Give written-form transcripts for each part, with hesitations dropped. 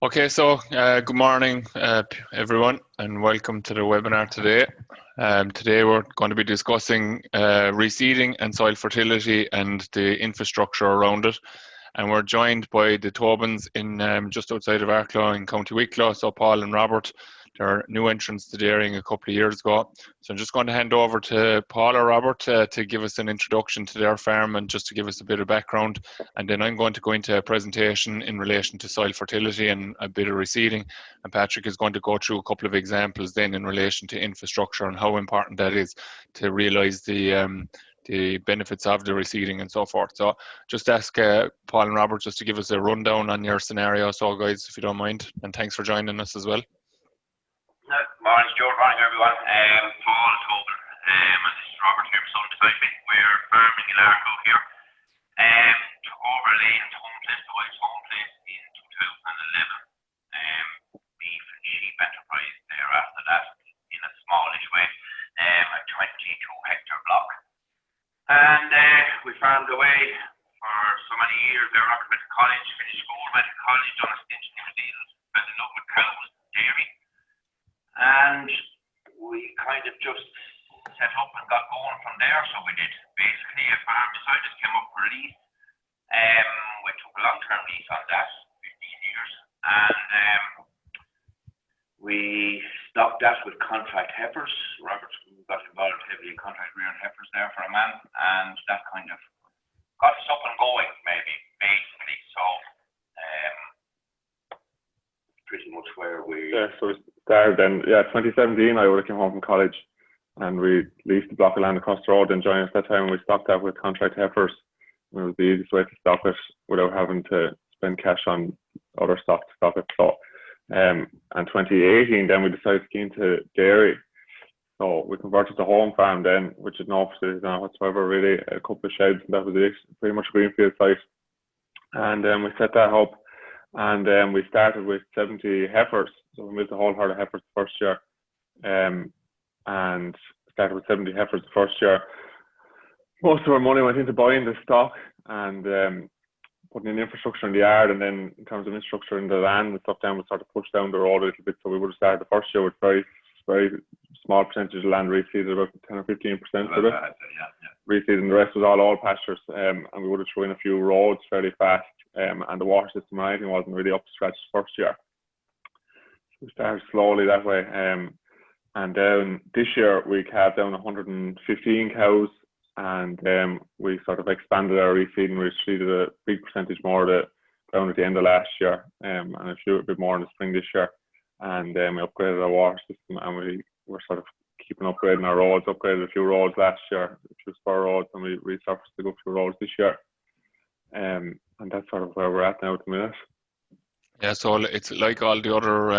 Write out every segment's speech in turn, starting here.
Okay, so good morning, everyone, and welcome to the webinar today. Today we're going to be discussing reseeding and soil fertility and the infrastructure around it. And we're joined by the Tobins in just outside of Arklow in County Wicklow. So Paul and Robert, they're new entrants to dairying a couple of years ago. So I'm just going to hand over to Paul or Robert to give us an introduction to their farm and just to give us a bit of background. And then I'm going to go into a presentation in relation to soil fertility and a bit of reseeding. And Patrick is going to go through a couple of examples then in relation to infrastructure and how important that is to realise the benefits of the reseeding and so forth. So just ask Paul and Robert just to give us a rundown on your scenario. So guys, if you don't mind, and thanks for joining us as well. Morning Stuart, morning everyone. Paul Tobin, and this is Robert here beside me. We're farming in Arklow here. Took over Lane's home place, the wife's home place in 2011. Beef and sheep enterprise there after that in a smallish way, a 22-hectare block. And we farmed away for so many years there. Robert went to college, finished school, went to college, done a stint in New Zealand, fell in love with cows, dairy. And we kind of just set up and got going from there. So we did basically a farm beside us, came up for a lease. We took a long-term lease on that, 15 years. And we stopped that with contract heifers. Robert got involved heavily in contract rearing heifers there for a man. And that kind of got us up and going, maybe, basically. So pretty much where we... Yeah, so we started then, 2017, I would have came home from college and we leased a block of land across the road and joined us that time. We stocked that with contract heifers. It was the easiest way to stock it without having to spend cash on other stock to stock it. So, and 2018, then we decided to get into dairy. So we converted to home farm then, which is no facilities now whatsoever, really, a couple of sheds, and that was it, pretty much a greenfield site. And then we set that up. And we started with 70 heifers. So we moved the whole herd of heifers the first year. And started with 70 heifers the first year. Most of our money went into buying the stock and putting in infrastructure in the yard. And then in terms of infrastructure in the land and stuff, then we sort of pushed down the road a little bit. So we would have started the first year with very small percentage of land reseeded, about 10 or 15% of it. Reseeding, the rest was all pastures. And we would have thrown in a few roads fairly fast. And the water system or anything wasn't really up to scratch the first year. We started slowly that way. And then this year we calved down 115 cows, and we sort of expanded our reseeding. We reseeded a big percentage more down at the end of last year, and a bit more in the spring this year. And we upgraded our water system, and we were sort of keeping upgrading our roads, upgraded a few roads last year, a few spur roads, and we resurfaced a good few roads this year. And that's sort of where we're at now at the minute. Yeah, so it's like all the other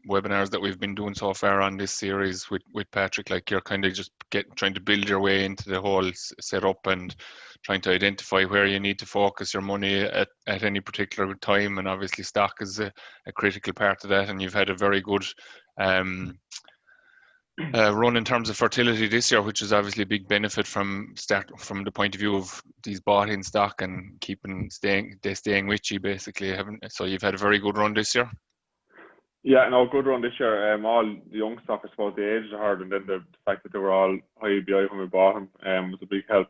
webinars that we've been doing so far on this series with Patrick, like you're kind of just trying to build your way into the whole setup and trying to identify where you need to focus your money at any particular time. And obviously stock is a critical part of that, and you've had a very good run in terms of fertility this year, which is obviously a big benefit from the point of view of these bought in stock and staying with you basically. So you've had a very good run this year. Yeah, no, good run this year. All the young stock, I suppose, the age of the herd, and then the fact that they were all high EBI when we bought them was a big help.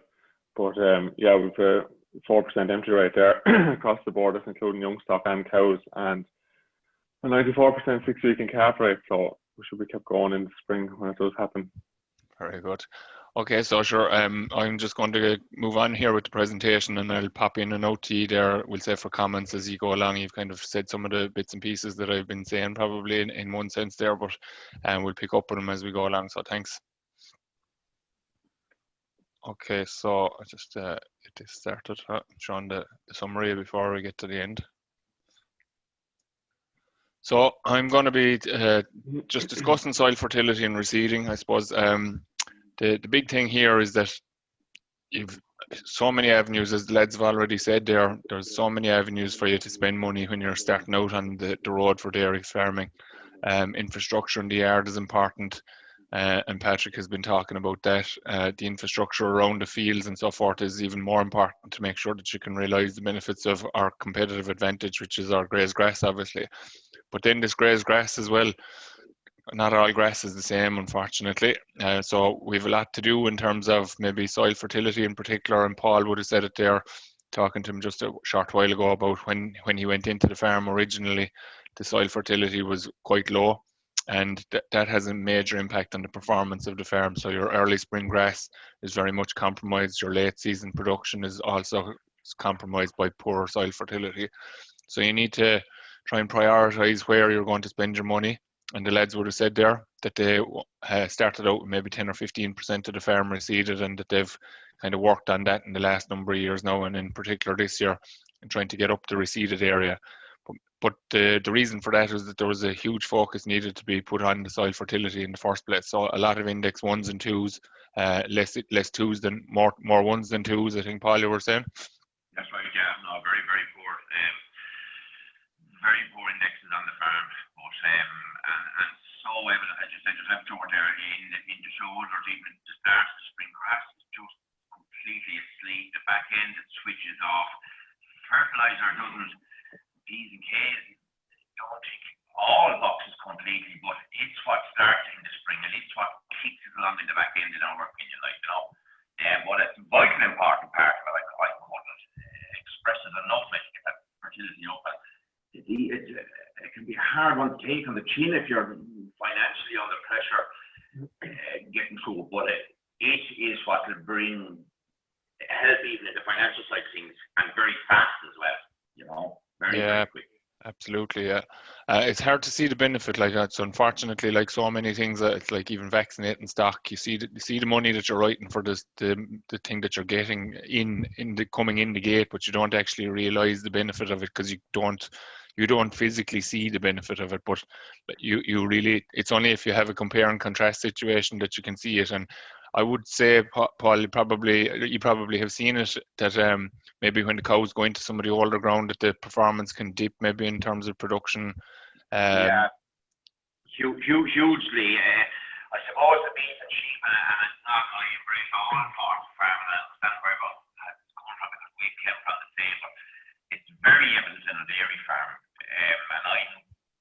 But yeah, we've a 4% empty rate there across the board, that's including young stock and cows, and a 94% 6-week in calf rate. So we should be kept going in the spring when it does happen. Very good. Okay, so sure, I'm just going to move on here with the presentation, and I'll pop in a note to you there, we'll say, for comments as you go along. You've kind of said some of the bits and pieces that I've been saying probably in one sense there, but we'll pick up on them as we go along, so thanks. Okay, so I just get this started, showing the summary before we get to the end. So I'm going to be just discussing soil fertility and reseeding, I suppose. The big thing here is that you've so many avenues, as the lads have already said there's so many avenues for you to spend money when you're starting out on the road for dairy farming. Infrastructure in the yard is important. and Patrick has been talking about that. The infrastructure around the fields and so forth is even more important to make sure that you can realise the benefits of our competitive advantage, which is our grazed grass, obviously. But then this grazed grass as well, not all grass is the same, unfortunately. So we have a lot to do in terms of maybe soil fertility in particular, and Paul would have said it there, talking to him just a short while ago about when he went into the farm originally, the soil fertility was quite low, and that has a major impact on the performance of the farm. So your early spring grass is very much compromised. Your late season production is also compromised by poor soil fertility. So you need to try and prioritise where you're going to spend your money. And the lads would have said there that they started out with maybe 10 or 15% of the farm reseeded, and that they've kind of worked on that in the last number of years now, and in particular this year, and trying to get up the reseeded area. But the reason for that is that there was a huge focus needed to be put on the soil fertility in the first place. So a lot of index 1s and 2s, less 2s than more 1s than 2s, I think, Paul, you were saying? That's right, yeah. No, very, very poor. Very poor indexes on the farm. But and so evident, as you said, just left over there in the shoulders, even the start of the spring grass is just completely asleep. The back end, it switches off. Fertilizer doesn't, P's and K's don't tick all boxes completely, but it's what starts in the spring, and it's what kicks it along in the back end, in our opinion, but it's a vital important part of it. I couldn't express it enough. I get that fertility up. It can be a hard one to take on the chin if you're financially under pressure getting through it, but it is what will bring help even in the financial side of things, and very fast as well, very quick. Absolutely, yeah. It's hard to see the benefit like that. So unfortunately, like so many things, it's like even vaccinating stock. You see the money that you're writing for the thing that you're getting coming in the gate, but you don't actually realise the benefit of it, because you don't physically see the benefit of it. But you really, it's only if you have a compare and contrast situation that you can see it. And I would say, Paul, you probably have seen it, that maybe when the cows go into some of the older ground, that the performance can dip maybe in terms of production. Hugely. I suppose the beef and sheep, and it's not my embrace all part of farming. I understand where it's coming from, because we came from the same, but it's very evident in a dairy farm. And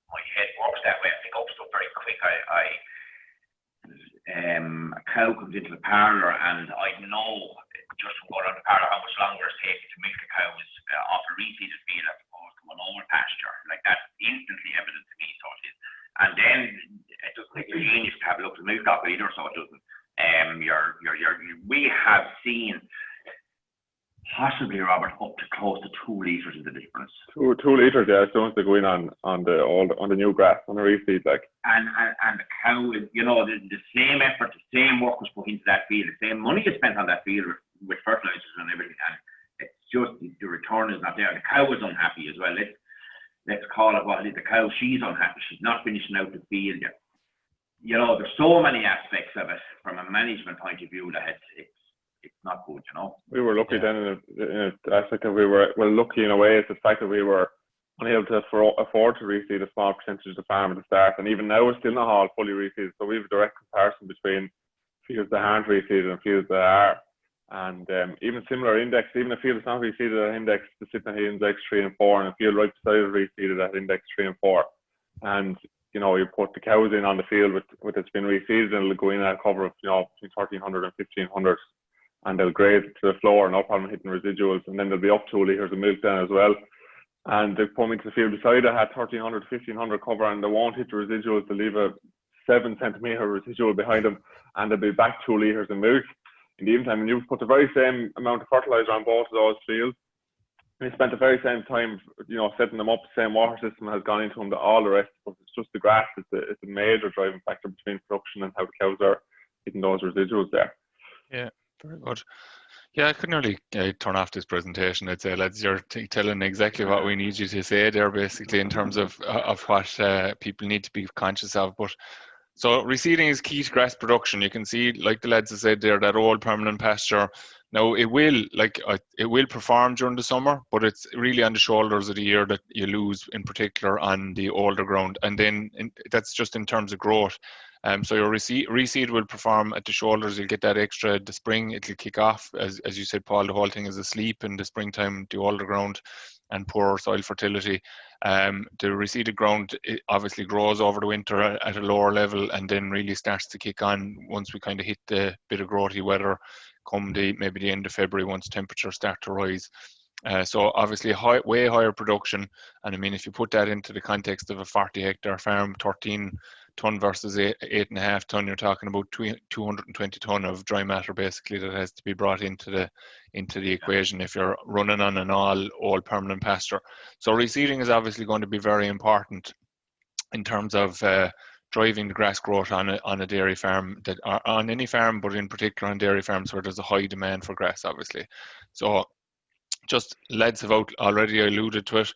my head works that way. I pick up stuff very quick. A cow comes into the parlour, and I know just from going on the parlour how much longer it takes to milk a cow is off a reseeded field as opposed to an old pasture. Like, that's instantly evident to me, so it is. And then it doesn't take a genius to have a look at the milk stock either, so it doesn't. We have seen possibly, Robert, up to close to 2 litres in the difference. 2 litres, yeah. As soon as they go in on the new grass, on the reseed, like. And the cow, the same effort, the same work was put into that field, the same money is spent on that field with fertilizers and everything, and it's just the return is not there. The cow is unhappy as well. Let's call it what it is. The cow, she's unhappy. She's not finishing out the field yet. There's so many aspects of it from a management point of view that it's not good, We were lucky then in an aspect that we were lucky in a way. It's the fact that we were unable to afford to reseed a small percentage of the farm at the start, and even now we're still not all fully reseeded. So we have a direct comparison between fields that aren't reseeded and fields that are. And even similar index, even a field that's not reseeded at index, the sitting at index 3 and 4, and a field right beside it reseeded at index 3 and 4. And you put the cows in on the field with it's been reseeded, and it'll go in at a cover of between 1,300 and 1,500. And they'll graze to the floor, no problem hitting residuals, and then they'll be up 2 litres of milk then as well. And they put me to the field beside it, had 1,300 to 1,500 cover, and they won't hit the residuals. They'll leave a 7 centimetre residual behind them, and they'll be back 2 litres of milk in the evening. And you put the very same amount of fertiliser on both of those fields. And we spent the very same time, setting them up. The same water system has gone into them. All the rest, but it's just the grass. It's a major driving factor between production and how the cows are hitting those residuals there. Yeah. Very good. Yeah, I could nearly turn off this presentation. I'd say, lads, you're telling exactly what we need you to say there, basically, in terms of what people need to be conscious of. But so reseeding is key to grass production. You can see, like the lads have said there, that old permanent pasture Now it will perform during the summer, but it's really on the shoulders of the year that you lose, in particular on the older ground, and then that's just in terms of growth. So your reseed will perform at the shoulders. You'll get that extra. The spring it'll kick off, as you said, Paul. The whole thing is asleep in the springtime. The older ground and poor soil fertility. The reseeded ground, it obviously grows over the winter at a lower level, and then really starts to kick on once we kind of hit the bit of growthy weather come maybe the end of February, once temperatures start to rise. So obviously way higher production, and I mean, if you put that into the context of a 40 hectare farm, 13 ton versus 8.5 ton, you're talking about 220 ton of dry matter basically that has to be brought into the equation if you're running on an all permanent pasture. So reseeding is obviously going to be very important in terms of driving the grass growth on a dairy farm, on any farm, but in particular on dairy farms where there's a high demand for grass, obviously. So just lads have already alluded to it.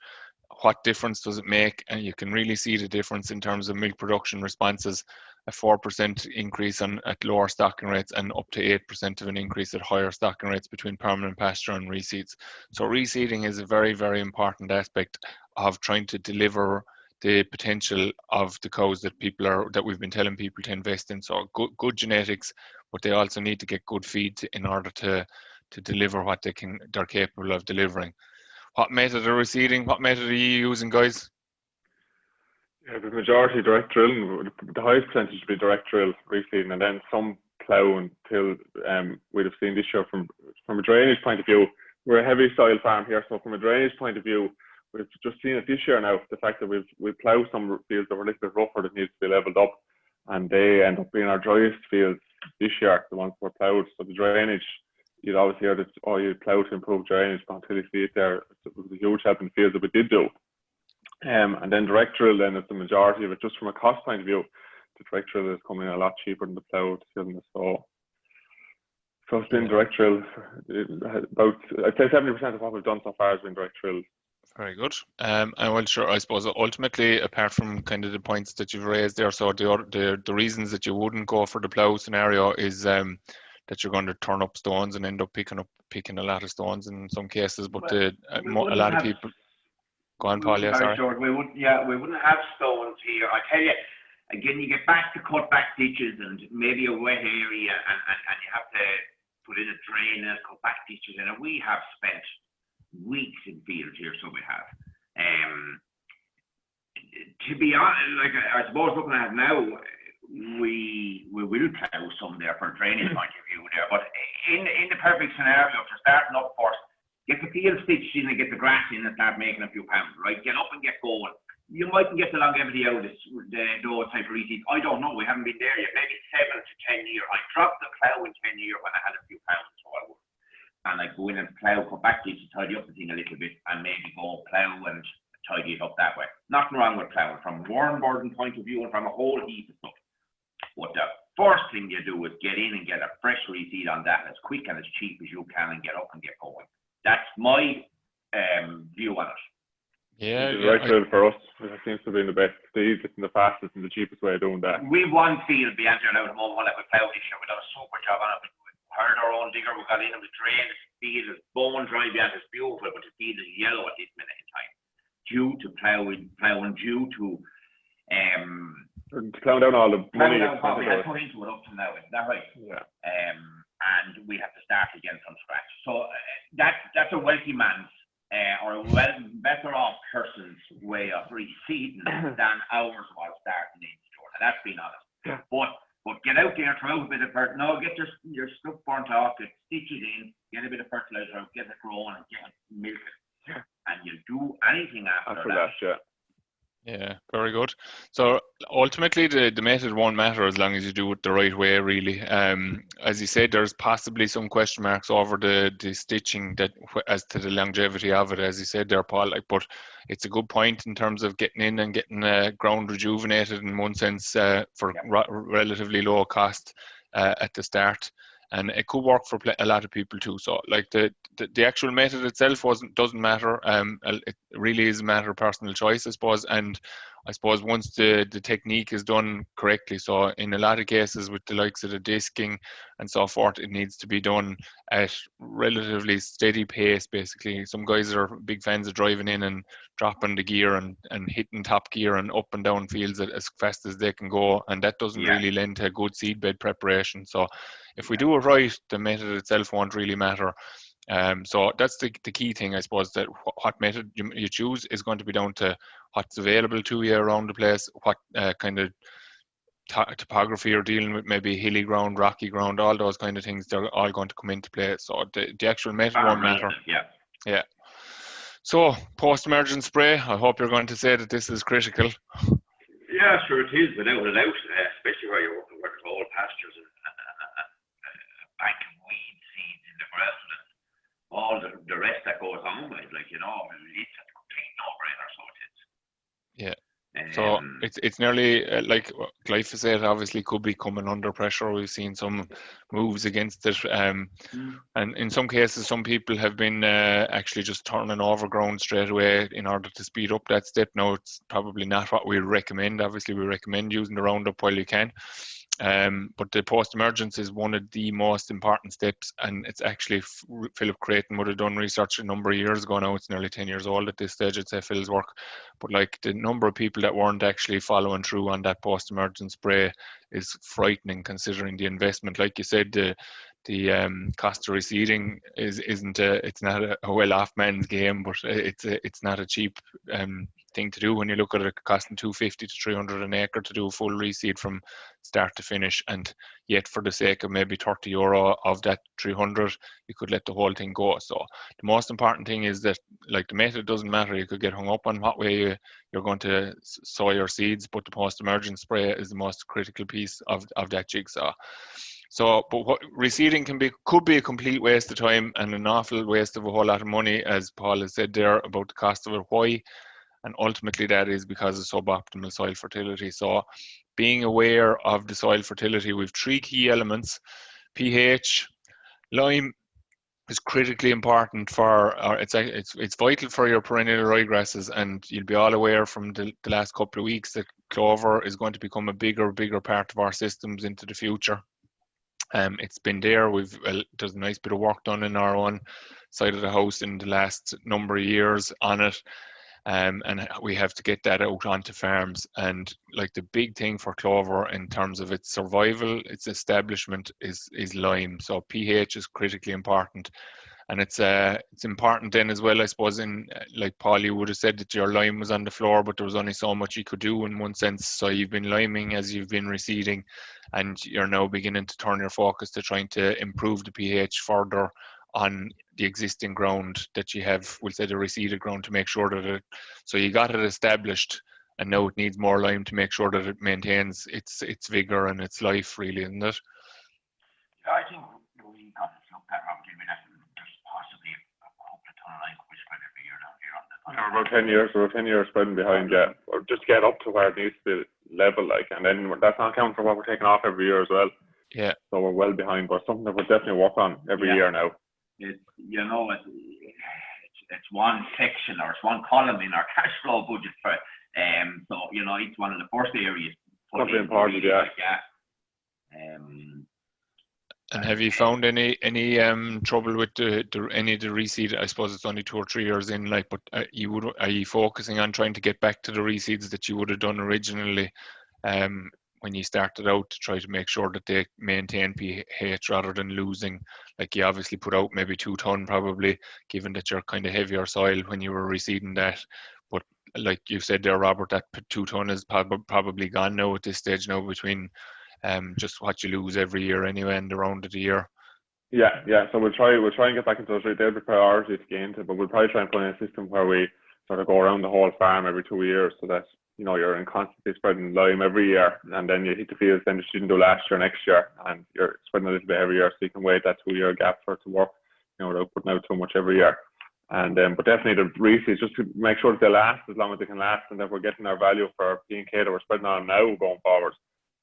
What difference does it make? And you can really see the difference in terms of milk production responses. A 4% increase at lower stocking rates, and up to 8% of an increase at higher stocking rates between permanent pasture and reseeds. So reseeding is a very, very important aspect of trying to deliver the potential of the cows that we've been telling people to invest in. So good genetics, but they also need to get good feed in order to deliver what they're capable of delivering. What method of reseeding? What method are you using, guys? Yeah, the majority direct drilling. The highest percentage would be direct drill reseeding, and then some plough until we'd have seen this year from a drainage point of view. We're a heavy soil farm here, so from a drainage point of view, we've just seen it this year now. The fact that we've ploughed some fields that were a little bit rougher that needs to be levelled up, and they end up being our driest fields this year, the ones that were ploughed. So the drainage, you'd always hear that, oh, you plough to improve drainage, but until you see it there, it was a huge help in the fields that we did do. And then direct drill then is the majority of it. Just from a cost point of view, the direct drill is coming in a lot cheaper than the plough. So it's been direct drill. About, I'd say 70% of what we've done so far has been direct drill. Very good. And well, sure, I suppose ultimately, apart from kind of the points that you've raised there, so the reasons that you wouldn't go for the plough scenario is that you're going to turn up stones and end up picking a lot of stones in some cases, but a lot of people. Go on, Paul. Yeah, sorry. George, we wouldn't have stones here. I tell you, again, you get back to cut back ditches and maybe a wet area, and you have to put in a drain and cut back ditches, and we have spent weeks in fields here, so we have. To be honest, like I suppose looking at it now, we will plough some there for a drainage point of view there, but in the perfect scenario, if you're starting up first, get the field stitched in and get the grass in and start making a few pounds, right? Get up and get going. You mightn't get the longevity out of those type of reseeds. I don't know. We haven't been there yet. Maybe 7 to 10 years. I dropped the plough in 10 years when I had a few pounds, so I would. And I'd go in and plough, cut back ditches, tidy up the thing a little bit, and maybe go plough and tidy it up that way. Nothing wrong with ploughing from a worm burden point of view and from a whole heap of stuff. But the first thing you do is get in and get a fresh reseed on that as quick and as cheap as you can and get up and get going. That's my view on it. Yeah, the right drill for us. It seems to be the best, the easiest and the fastest and the cheapest way of doing that. We've one field behind there now at the moment that we ploughed this year. We've done a super job on it. We hired our own digger. We got in and we drained the field. It's bone dry behind. It's beautiful, but the field is yellow at this minute in time due to ploughing due to ploughing down all the money we had put into it up to now. Is that right? Yeah. And we have to start again from scratch. So that's a wealthy man's or a better off person's way of reseeding than ours was starting in store. And that's being honest. Yeah. But get out there, throw out a bit of fertilizer. No, get your stuff burnt off, stitch it in, get a bit of fertilizer out, get it growing, and get it milking. Yeah. And you'll do anything after that. Yeah. Yeah, very good. So ultimately, the method won't matter as long as you do it the right way, really. As you said, there's possibly some question marks over the stitching that as to the longevity of it, as you said there, Paul. But it's a good point in terms of getting in and getting ground rejuvenated in one sense for relatively low cost at the start. And it could work for a lot of people too. So, like the actual method itself doesn't matter. It really is a matter of personal choice, I suppose. And I suppose once the technique is done correctly, so in a lot of cases with the likes of the disking and so forth, it needs to be done at relatively steady pace. Basically, some guys are big fans of driving in and dropping the gear and hitting top gear and up and down fields as fast as they can go, and that doesn't really lend to good seedbed preparation. So if we do it right, the method itself won't really matter. So that's the key thing, I suppose, that what method you choose is going to be down to what's available to you around the place, what kind of topography you're dealing with, maybe hilly ground, rocky ground, all those kind of things, they're all going to come into play. So the actual method won't matter. Yeah. So post-emergent spray, I hope you're going to say that this is critical. Yeah, sure it is, without a doubt, especially where you're working with old pastures and bank of weed seeds in the ground and all the rest that goes on with, like, you know, it's a complete no-brainer, so it is. Yeah. So it's nearly like glyphosate obviously could be coming under pressure. We've seen some moves against it, and in some cases, some people have been actually just turning over ground straight away in order to speed up that step. Now, it's probably not what we recommend. Obviously, we recommend using the Roundup while you can. But the post-emergence is one of the most important steps, and it's actually Philip Creighton would have done research a number of years ago now. It's nearly 10 years old at this stage. It's Phil's work, but like the number of people that weren't actually following through on that post-emergence spray is frightening, considering the investment. Like you said, the cost of reseeding isn't it's not a well-off man's game, but it's not a cheap thing to do when you look at it costing $250 to $300 an acre to do a full reseed from start to finish, and yet for the sake of maybe €30 of that 300, you could let the whole thing go. So the most important thing is that, like, the method doesn't matter. You could get hung up on what way you're going to sow your seeds, but the post-emergent spray is the most critical piece of that jigsaw. So, but what reseeding could be a complete waste of time and an awful waste of a whole lot of money, as Paul has said there about the cost of it. Why? And ultimately that is because of suboptimal soil fertility. So being aware of the soil fertility, we've three key elements. pH, lime is critically important for, it's vital for your perennial ryegrasses, and you'll be all aware from the last couple of weeks that clover is going to become a bigger part of our systems into the future. It's been there. There's a nice bit of work done in our own side of the house in the last number of years on it. And we have to get that out onto farms. And like the big thing for clover in terms of its survival, its establishment is lime. So pH is critically important. And it's important then as well, I suppose, in like Paul, you would have said that your lime was on the floor, but there was only so much you could do in one sense. So you've been liming as you've been reseeding, and you're now beginning to turn your focus to trying to improve the pH further on the existing ground that you have, we'll say the reseeded ground, to make sure that so you got it established, and now it needs more lime to make sure that it maintains its vigor and its life, really, isn't it? Yeah, I think we got to look at there's possibly a couple of ton of lime we spread every year down here on the. Yeah, we're 10 years spreading behind, yeah, or just get up to where it needs to be level, like, and then that's not counting for what we're taking off every year as well. Yeah. So we're well behind, but something that we'll definitely work on every year now. It's one section or it's one column in our cash flow budget for it. So it's one of the first areas. Something important, yeah. And have you found any trouble with any of the reseed? I suppose it's only 2 or 3 years in, like, but are you focusing on trying to get back to the reseeds that you would have done originally when you started out, to try to make sure that they maintain pH rather than losing? Like, you obviously put out maybe 2 ton probably, given that you're kind of heavier soil when you were reseeding that. But like you said there, Robert, that 2 ton is probably gone now at this stage now, between just what you lose every year anyway and the round of the year. Yeah. So we'll try and get back into those. They'll be priorities to get into, but we'll probably try and put in a system where we sort of go around the whole farm every 2 years, so that you're in constantly spreading lime every year, and then you hit the fields then that you didn't do last year, next year, and you're spreading a little bit every year, so you can wait that 2 year gap for it to work, without putting out too much every year. And but definitely the reseeds, just to make sure that they last as long as they can last, and that we're getting our value for P&K that we're spreading on now going forward.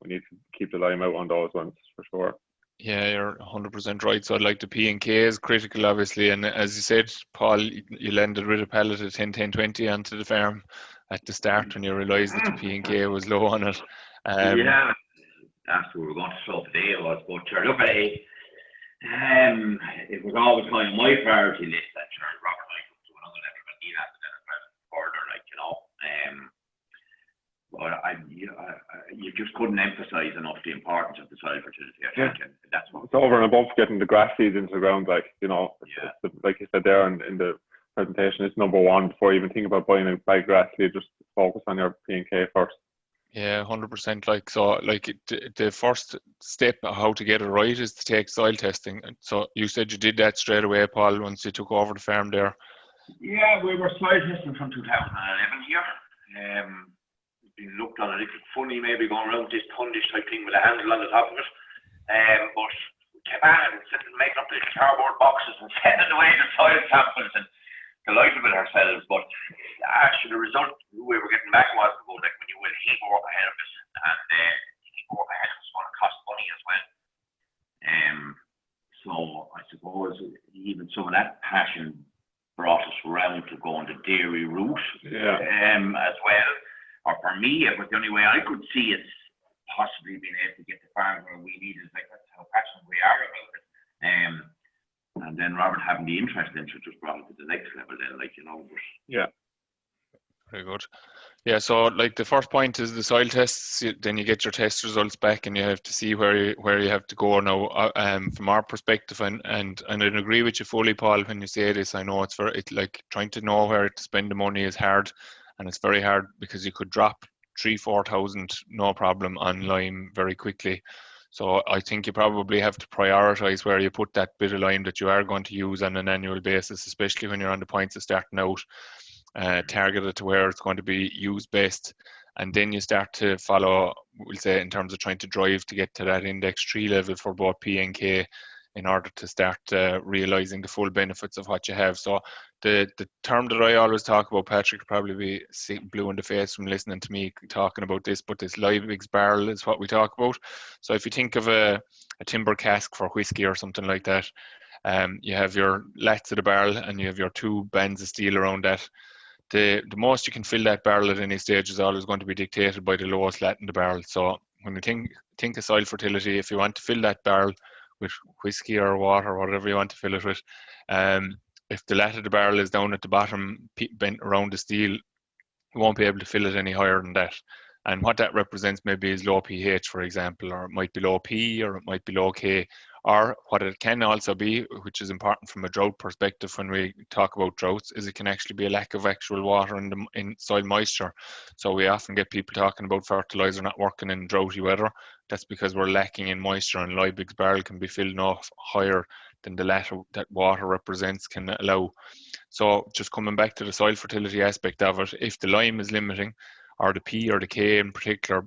We need to keep the lime out on those ones for sure. Yeah, you're 100% right. So like the P and K is critical, obviously, and as you said, Paul, you landed with a pallet of 10-10-20 onto the farm at the start when you realised that the P and K was low on it. Yeah, that's what we were going to show today was, but sure, look at it. It was always kind of my priority list that sure Robert might come to another level, but he has to then further, like, you know. But you just couldn't emphasise enough the importance of the soil fertility. I think, and that's what it's over and above getting the grass seeds into the ground, like, you know, yeah. like you said there in the presentation, it's number one before you even think about buying a bag grass seed. Just focus on your P and K first. Yeah, 100%. Like, so, like the first step of how to get it right is to take soil testing. So you said you did that straight away, Paul, once you took over the farm there. Yeah, we were soil testing from 2011 here. Been looked on a little funny, maybe going around this tundish type thing with a handle on the top of it. But we kept on and making up the cardboard boxes and sending away the soil samples and delighted with ourselves. But actually, the result we were getting back was good. Like when you will heap work ahead of us, and heap work ahead of us is going to cost money as well. So I suppose even some of that passion brought us around to go on the dairy route as well. Or for me, it was the only way I could see it possibly being able to get the farm where we needed. Like that's how passionate we are about it. And then Robert having the interest in it just brought it to the next level. Then, like, you know. Yeah. Very good. Yeah, so like the first point is the soil tests. Then you get your test results back, and you have to see where you have to go now. From our perspective, and I agree with you fully, Paul, when you say this. I know it's like trying to know where to spend the money is hard, and it's very hard because you could drop 3,000-4,000 no problem on lime very quickly. So I think you probably have to prioritize where you put that bit of lime that you are going to use on an annual basis, especially when you're on the points of starting out. Target it to where it's going to be used best, and then you start to follow, we'll say, in terms of trying to drive to get to that index 3 level for both P and K in order to start realising the full benefits of what you have. So the term that I always talk about, Patrick, probably be blue in the face from listening to me talking about this, but this Liebig's barrel is what we talk about. So if you think of a timber cask for whiskey or something like that, you have your lats of the barrel and you have your two bands of steel around that. The most you can fill that barrel at any stage is always going to be dictated by the lowest lat in the barrel. So when you think of soil fertility, if you want to fill that barrel with whiskey or water or whatever you want to fill it with, if the lat of the barrel is down at the bottom, bent around the steel, you won't be able to fill it any higher than that. And what that represents maybe is low pH, for example, or it might be low P, or it might be low K, or what it can also be, which is important from a drought perspective when we talk about droughts, is it can actually be a lack of actual water in soil moisture. So we often get people talking about fertilizer not working in droughty weather. That's because we're lacking in moisture, and Liebig's barrel can be filled enough higher than the lat that water represents can allow. So just coming back to the soil fertility aspect of it, if the lime is limiting, or the P or the K in particular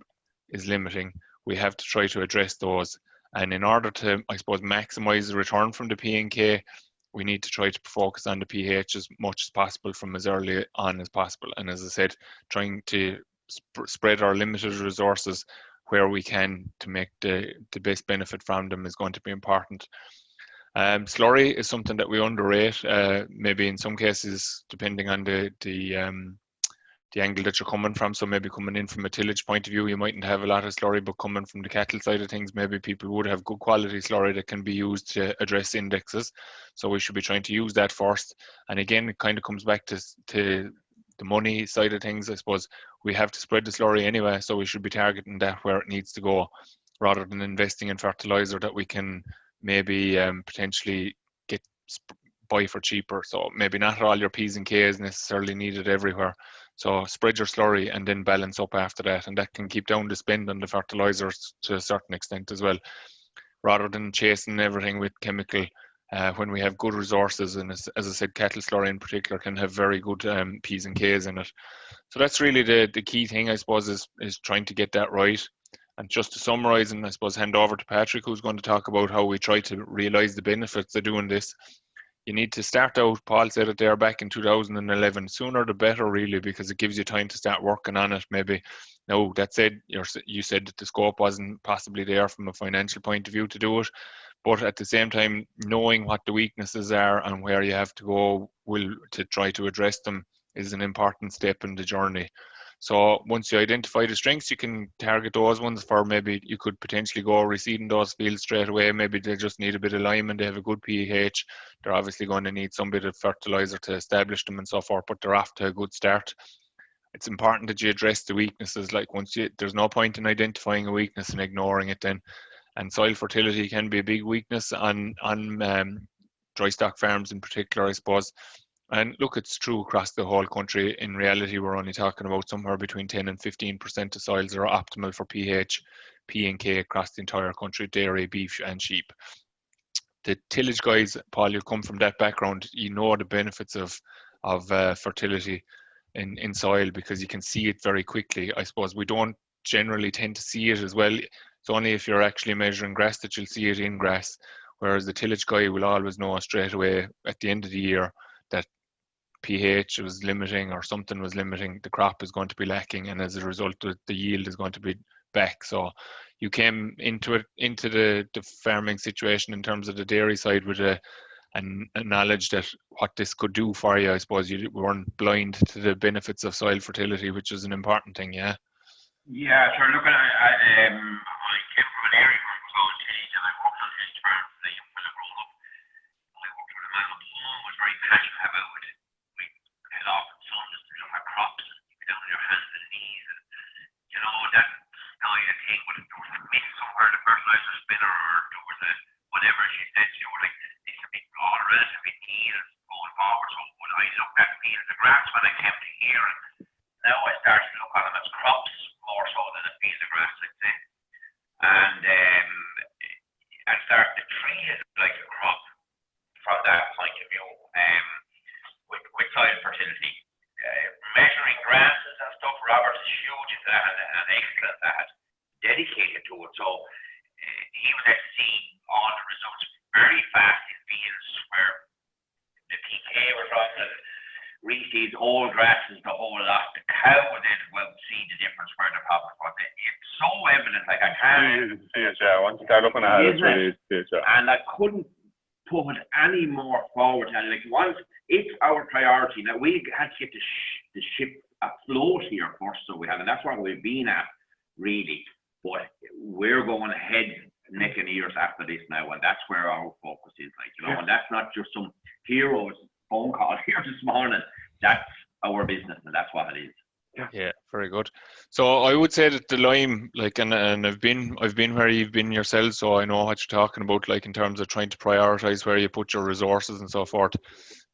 is limiting, we have to try to address those. And in order to, I suppose, maximize the return from the P and K, we need to try to focus on the pH as much as possible from as early on as possible. And as I said, trying to spread our limited resources where we can to make the best benefit from them is going to be important. Slurry is something that we underrate, maybe in some cases, depending on the angle that you're coming from. So maybe coming in from a tillage point of view, you mightn't have a lot of slurry, but coming from the cattle side of things, maybe people would have good quality slurry that can be used to address indexes. So we should be trying to use that first. And again, it kind of comes back to the money side of things. I suppose we have to spread the slurry anyway, so we should be targeting that where it needs to go, rather than investing in fertilizer that we can maybe potentially buy for cheaper. So maybe not all your P's and K's necessarily needed everywhere. So spread your slurry and then balance up after that, and that can keep down the spend on the fertilizers to a certain extent as well, rather than chasing everything with chemical when we have good resources. And as I said, cattle slurry in particular can have very good P's and K's in it. So that's really the key thing, I suppose, is trying to get that right. And just to summarise, and I suppose hand over to Patrick, who's going to talk about how we try to realise the benefits of doing this. you need to start out, Paul said it there back in 2011, sooner the better really, because it gives you time to start working on it maybe. Now, that said, you said that the scope wasn't possibly there from a financial point of view to do it, but at the same time, knowing what the weaknesses are and where you have to go to try to address them is an important step in the journey. So once you identify the strengths, you can target those ones for maybe you could potentially go reseeding those fields straight away. Maybe they just need a bit of lime and they have a good pH. They're obviously going to need some bit of fertilizer to establish them and so forth, but they're off to a good start. It's important that you address the weaknesses. Like there's no point in identifying a weakness and ignoring it then. And soil fertility can be a big weakness on dry stock farms in particular, I suppose. And look, it's true across the whole country. In reality, we're only talking about somewhere between 10 and 15% of soils that are optimal for pH, P and K across the entire country, dairy, beef and sheep. The tillage guys, Paul, you come from that background, you know the benefits of fertility in soil because you can see it very quickly. I suppose we don't generally tend to see it as well. It's only if you're actually measuring grass that you'll see it in grass, whereas the tillage guy will always know straight away at the end of the year that pH was limiting or something was limiting, the crop is going to be lacking, and as a result the yield is going to be back. So you came into the farming situation in terms of the dairy side with a knowledge that what this could do for you. I suppose you weren't blind to the benefits of soil fertility, which is an important thing. Yeah, sure. Look, I came from an area where it was all tillage, and I worked on tillage farms when I grew up. I worked with a man on home, was very passionate about it. Head off and sun just to look at crops and you down on your hands and knees, and that kind of thing. But there was a miss somewhere, the fertilizer spinner, or there was a whatever she said. She was like, this is a bit all relatively neat going forward. So when I looked at fields of grass when I came to here, and now I started to look at them as crops more so than a field of grass, I'd say. And I started to treat it like a crop from that point of view. With soil fertility, measuring grasses and stuff, Robert is huge into that and excellent at that, dedicated to it. So he was able to see all the results very fast in fields where the PK was wrong, and reseeds, all grasses, the whole lot. The cow would then see the difference where the problem was. It's so evident, like I can't. Once you start looking at it, it's really and I couldn't put any more forward. And like once it's our priority. Now we had to get the ship afloat here first, so we had, and that's what we've been at really. But we're going ahead neck and ears after this now, and that's where our focus is. And that's not just some hero's phone call here this morning. That's our business, and that's what it is. Yeah, very good. So I would say that the lime, and I've been where you've been yourself, so I know what you're talking about, in terms of trying to prioritize where you put your resources and so forth.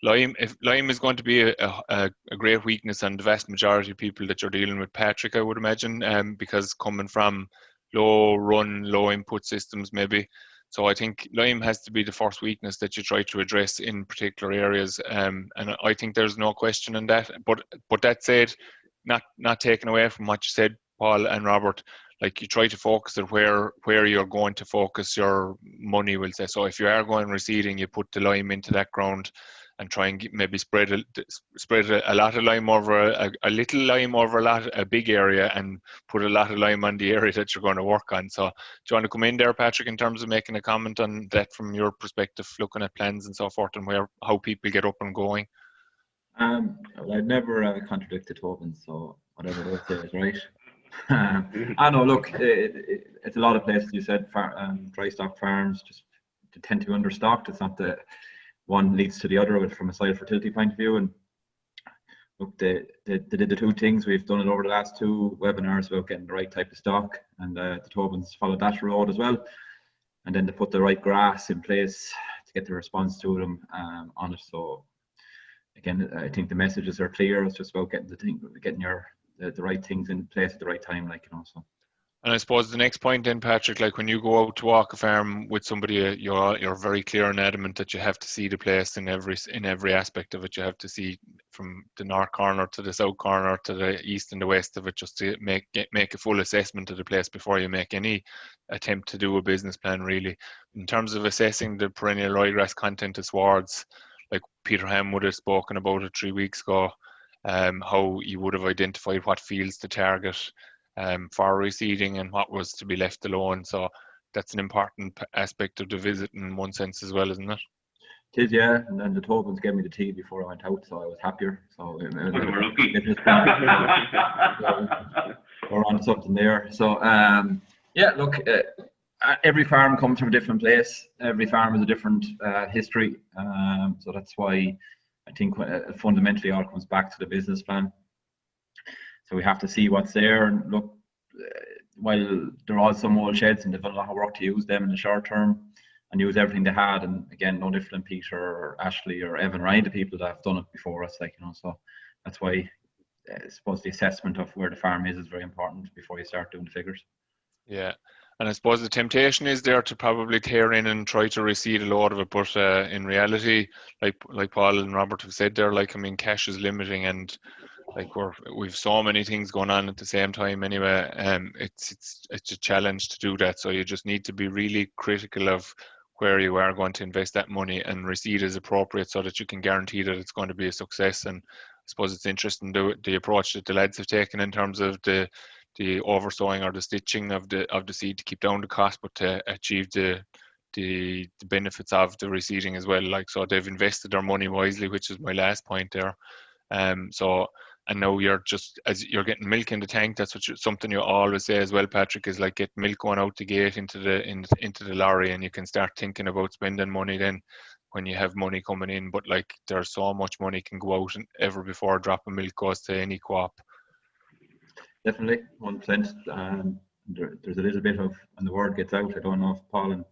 Lime is going to be a great weakness on the vast majority of people that you're dealing with, Patrick, I would imagine, because coming from low input systems maybe. So I think lime has to be the first weakness that you try to address in particular areas, and I think there's no question in that. But that said, not taken away from what you said, Paul and Robert, you try to focus at where you're going to focus your money, we'll say. So if you are going reseeding, you put the lime into that ground and try and maybe spread a lot of lime over a little lime over a big area, and put a lot of lime on the area that you're going to work on. So do you want to come in there, Patrick, in terms of making a comment on that from your perspective, looking at plans and so forth, and how people get up and going? Well, I'd never contradict Tobin, so whatever they say is right. I know, look, it's a lot of places, you said, dry stock farms just tend to be understocked. It's not that one leads to the other from a soil fertility point of view. And look, they did the two things. We've done it over the last two webinars about getting the right type of stock, and the Tobins followed that road as well. And then to put the right grass in place to get the response to them on it. So again, I think the messages are clear. It's just about getting the right things in place at the right time, so. And I suppose the next point then, Patrick, when you go out to walk a farm with somebody, you're very clear and adamant that you have to see the place in every aspect of it. You have to see from the north corner to the south corner to the east and the west of it, just to make a full assessment of the place before you make any attempt to do a business plan, really. In terms of assessing the perennial ryegrass content of swards, like Peter Ham would have spoken about it 3 weeks ago, how you would have identified what fields to target for reseeding and what was to be left alone. So that's an important aspect of the visit in one sense as well, isn't it? It is, yeah. And then the Tobins gave me the tea before I went out, so I was happier. So We're lucky. We're on something there. So yeah, look, every farm comes from a different place. Every farm has a different history. So that's why I think fundamentally all comes back to the business plan. So we have to see what's there and look. While there are some old sheds and they've done a lot of work to use them in the short term and use everything they had, and again, no different than Peter or Ashley or Evan or any of the people that have done it before us, like, you know. So that's why I suppose the assessment of where the farm is very important before you start doing the figures. Yeah, and I suppose the temptation is there to probably tear in and try to reseed a load of it, but in reality, like Paul and Robert have said there, like, I mean, cash is limiting, and like we've so many things going on at the same time anyway. It's a challenge to do that, so you just need to be really critical of where you are going to invest that money and reseed as appropriate so that you can guarantee that it's going to be a success. And I suppose it's interesting the approach that the lads have taken in terms of the oversowing or the stitching of the seed to keep down the cost, but to achieve the benefits of the reseeding as well. Like, so they've invested their money wisely, which is my last point there. So, and now you're just, as you're getting milk in the tank, that's something you always say as well, Patrick, is like get milk going out the gate into the lorry, and you can start thinking about spending money then when you have money coming in. But like, there's so much money can go out, and ever before a drop of milk goes to any co-op. Definitely, 1%. There's a little bit of, and the word gets out. I don't know if Paul and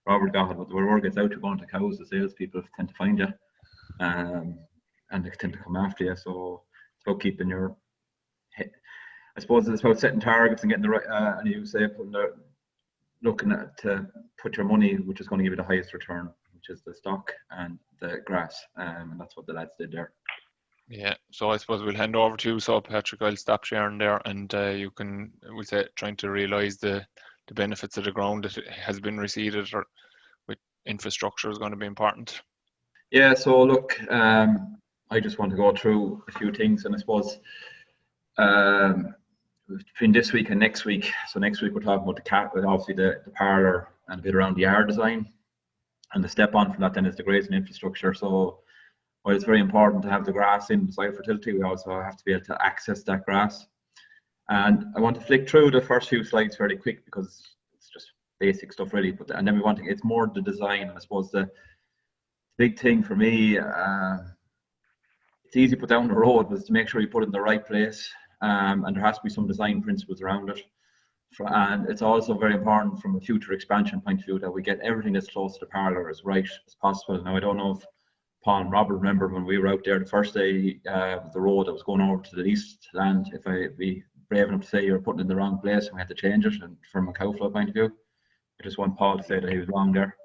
Robert got it, but the word gets out, you're going to cows, the salespeople tend to find you, and they tend to come after you. So it's about keeping your head. I suppose it's about setting targets and getting the right, and you say looking at to put your money, which is going to give you the highest return, which is the stock and the grass, and that's what the lads did there. Yeah, so I suppose we'll hand over to you. So Patrick, I'll stop sharing there, and you can, we'll say, trying to realise the benefits of the ground that has been reseeded, or with infrastructure is going to be important. Yeah, so look, I just want to go through a few things, and I suppose between this week and next week. So next week we're talking about obviously the parlour and a bit around the yard design, and the step on from that then is the grazing infrastructure. So while it's very important to have the grass in soil fertility, we also have to be able to access that grass. And I want to flick through the first few slides fairly quick because it's just basic stuff really. But and then we want to, it's more the design. I suppose the big thing for me, it's easy to put down the road, but it's to make sure you put it in the right place. And there has to be some design principles around it. And it's also very important from a future expansion point of view that we get everything as close to the parlour as right as possible. Now, I don't know if Paul and Robert remember when we were out there the first day, the road that was going over to the east land, if I'd be brave enough to say you were putting it in the wrong place and we had to change it, and from a cow flow point of view, I just want Paul to say that he was wrong there.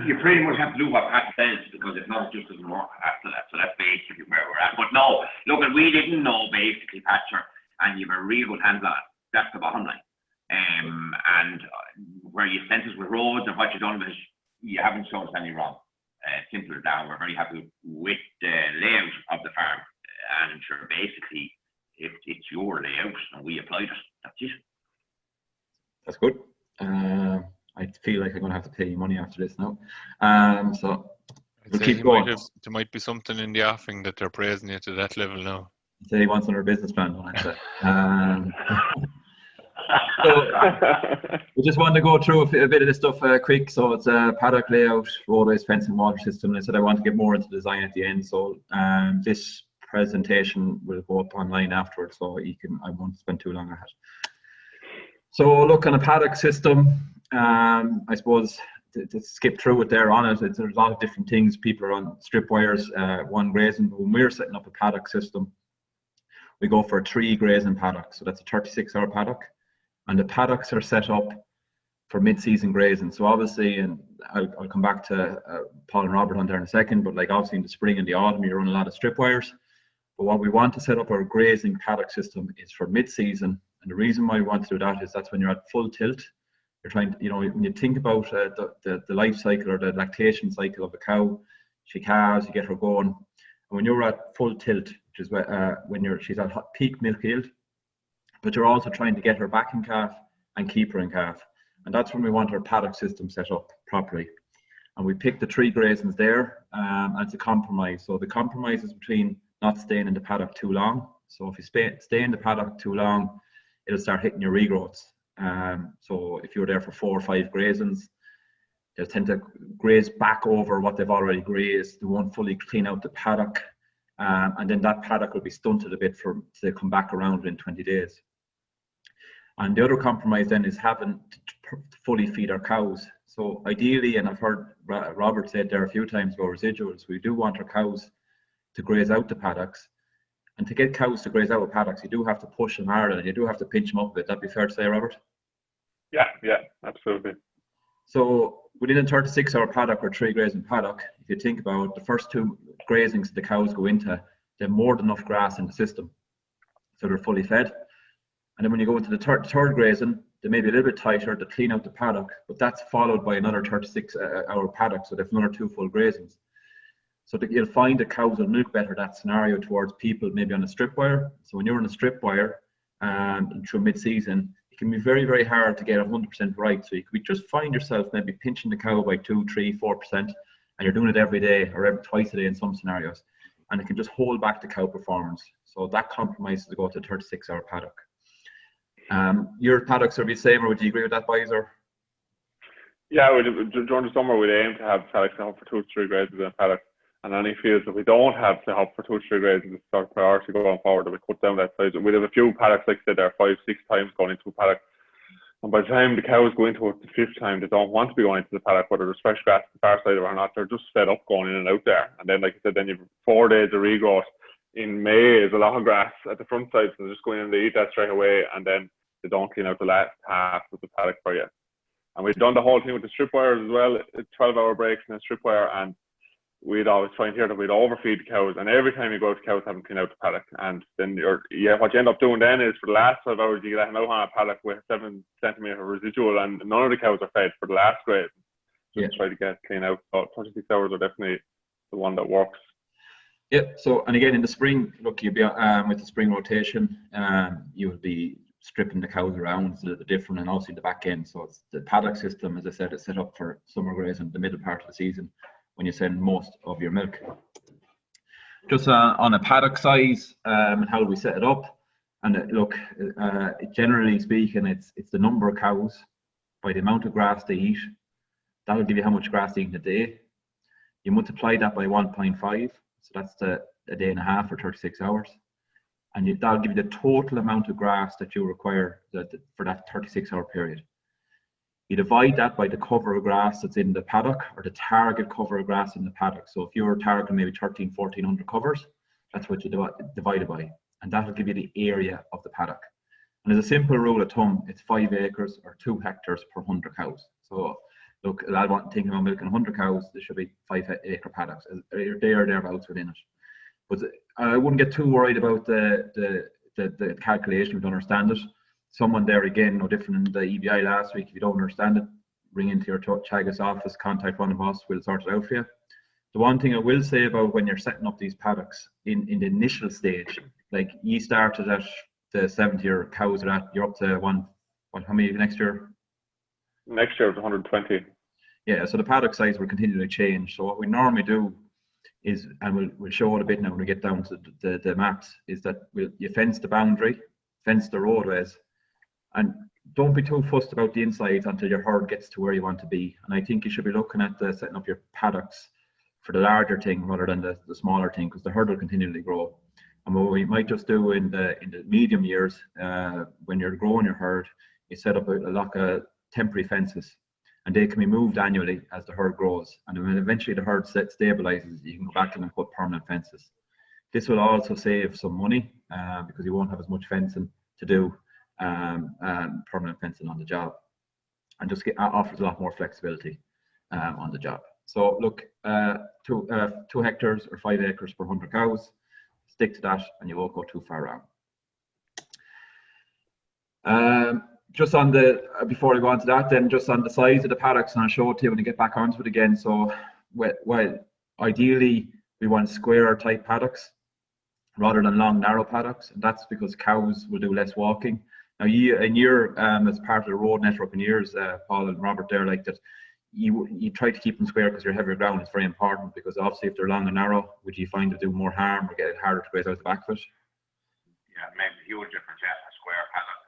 You pretty much have to do what Pat says, because if not, it just doesn't work after that. So that's basically where we're at. But no, look, we didn't know basically, Patrick, and you have a real good handle on it. That's the bottom line. And where you sent us with roads and what you've done with it, you haven't shown us any wrong. Simple as that. We're very happy with the layout of the farm, and sure, basically, it's your layout and we applied it. That's it. That's good. I feel like I'm going to have to pay you money after this now. So we'll keep going. There might be something in the offing that they're praising you to that level now. Say he wants another business plan, don't I? So we just wanted to go through a bit of this stuff quick. So it's a paddock layout, roadways, fencing, water system. And I said I want to get more into design at the end. So this presentation will go up online afterwards, so you can, I won't spend too long on it. So look, on a paddock system, I suppose to skip through it there on it, there's a lot of different things. People are on strip wires, one grazing. But when we're setting up a paddock system, we go for a 3 grazing paddock. So that's a 36-hour paddock. And the paddocks are set up for mid-season grazing. So obviously, and I'll come back to Paul and Robert on there in a second, but like obviously in the spring and the autumn, you run a lot of strip wires. But what we want to set up our grazing paddock system is for mid-season. And the reason why we want to do that is that's when you're at full tilt. You're trying to, you know, when you think about the life cycle or the lactation cycle of a cow, she calves, you get her going. And when you're at full tilt, which is when she's at peak milk yield, but you're also trying to get her back in calf and keep her in calf. And that's when we want our paddock system set up properly. And we pick the 3 grazings there, and it's a compromise. So the compromise is between not staying in the paddock too long. So if you stay in the paddock too long, it'll start hitting your regrowths. So if you're there for 4 or 5 grazings, they'll tend to graze back over what they've already grazed. They won't fully clean out the paddock. And then that paddock will be stunted a bit to come back around in 20 days. And the other compromise then is having to fully feed our cows. So ideally, and I've heard Robert said there a few times about residuals, we do want our cows to graze out the paddocks. And to get cows to graze out with paddocks, you do have to push them hard and you do have to pinch them up a bit. That'd be fair to say, Robert? Yeah, absolutely. So within a 36-hour paddock or 3 grazing paddock, if you think about the first 2 grazings the cows go into, they're more than enough grass in the system. So they're fully fed. And then when you go into the third grazing, they may be a little bit tighter to clean out the paddock, but that's followed by another 36-hour paddock, so there's another 2 full grazings. So that you'll find the cows will milk better that scenario towards people maybe on a strip wire. So when you're on a strip wire and through mid-season, it can be very, very hard to get 100% right. So you could just find yourself maybe pinching the cow by 2, 3, 4%, and you're doing it every day or twice a day in some scenarios, and it can just hold back the cow performance. So that compromises to go to 36-hour paddock. Your paddocks are the same, or would you agree with that, boys? Or? Yeah, during the summer we'd aim to have paddocks to help for 2 or 3 grazes in paddock. And any fields that we don't have to help for 2 or 3 grazes, it's our priority going forward that we cut down that size. We'd have a few paddocks, like I said, there 5, 6 times going into a paddock. And by the time the cows go into it the 5th time, they don't want to be going into the paddock, whether there's fresh grass the far side of it or not. They're just fed up going in and out there. And then, like I said, then you've 4 days of regrowth. In May is a lot of grass at the front side, so they're just going in and they eat that straight away, and then they don't clean out the last half of the paddock for you. And we've done the whole thing with the strip wires as well, 12-hour breaks in a strip wire, and we'd always find here that we'd overfeed the cows, and every time you go out, the cows haven't cleaned out the paddock. And then what you end up doing then is for the last 12 hours, you let them out on a paddock with 7 centimetre residual, and none of the cows are fed for the last graze. Just try to get clean out. So 36 hours are definitely the one that works. Yeah. So, and again, in the spring, look, you'll be with the spring rotation, you will be stripping the cows around. It's a little bit different, and also in the back end. So it's the paddock system, as I said, it's set up for summer grazing, the middle part of the season, when you send most of your milk. Just on a paddock size, and how do we set it up? And look, generally speaking, it's the number of cows by the amount of grass they eat. That'll give you how much grass they eat in a day. You multiply that by 1.5, so that's a day and a half or 36 hours. And that'll give you the total amount of grass that you require for that 36-hour period. You divide that by the cover of grass that's in the paddock, or the target cover of grass in the paddock. So if you're targeting maybe 1,300-1,400 covers, that's what you divide it by. And that'll give you the area of the paddock. And as a simple rule of thumb, it's 5 acres or 2 hectares per 100 cows. So look, a lad want to think about milking 100 cows, there should be 5-acre paddocks. They're there or thereabouts within it. But I wouldn't get too worried about the calculation. We don't understand it. Someone there, again, no different than the EBI last week. If you don't understand it, ring into your Teagasc office, contact one of us, we'll sort it out for you. The one thing I will say about when you're setting up these paddocks in the initial stage, like you started at the 70 cows are at, you're up to how many next year? Next year it's 120. Yeah, so the paddock size will continue to change. So what we normally do is, and we'll show it a bit now when we get down to the maps, is that you fence the boundary, fence the roadways, and don't be too fussed about the insides until your herd gets to where you want to be. And I think you should be looking at setting up your paddocks for the larger thing rather than the smaller thing, because the herd will continually grow. And what we might just do in the medium years, when you're growing your herd, you set up a lot of temporary fences, and they can be moved annually as the herd grows. And when eventually the herd stabilizes, you can go back to them and put permanent fences. This will also save some money because you won't have as much fencing to do, permanent fencing on the job, and just offers a lot more flexibility on the job. So look, 2 hectares or 5 acres per 100 cows, stick to that and you won't go too far around. Just on before I go on to that, then just on the size of the paddocks, and I'll show it to you when you get back onto it again. So well, ideally we want square type paddocks rather than long narrow paddocks, and that's because cows will do less walking. Now as part of the road network in years, Paul and Robert there, like that, you try to keep them square because your heavier ground is very important, because obviously if they're long and narrow, would you find to do more harm or get it harder to graze out the back of it? Yeah, it makes a huge difference. Yeah, a square paddock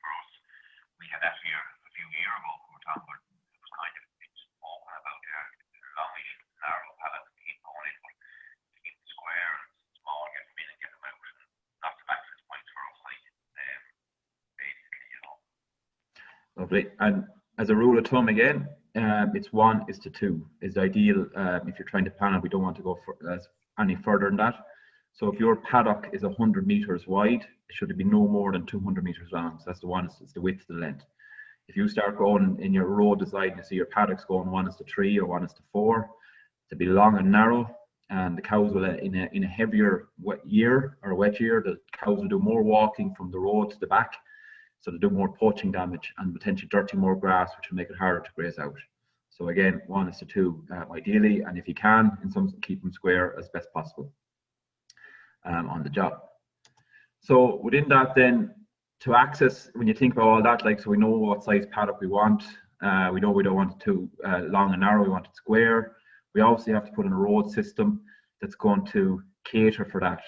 for us. We had that here a few years ago. We were talking about, it was kind of spoken about longish, narrow paddock to keep going in, but to keep them square and small, get them in and get them out, and lots of access points for us, like basically, you know. Lovely. And as a rule of thumb again, it's 1:2 is the ideal. If you're trying to panel, we don't want to go any further than that. So if your paddock is 100 meters wide, it should be no more than 200 meters long. So that's it's the width to the length. If you start going in your road design, you see your paddocks going 1:3 or 1:4, to be long and narrow, and the cows will in a heavier wet year, the cows will do more walking from the road to the back, so they do more poaching damage and potentially dirty more grass, which will make it harder to graze out. So again, 1:2 ideally, and if you can, in some, keep them square as best possible on the job. So within that then, to access, when you think about all that, like, so we know what size paddock we want, we know we don't want it too long and narrow, we want it square. We obviously have to put in a road system that's going to cater for that.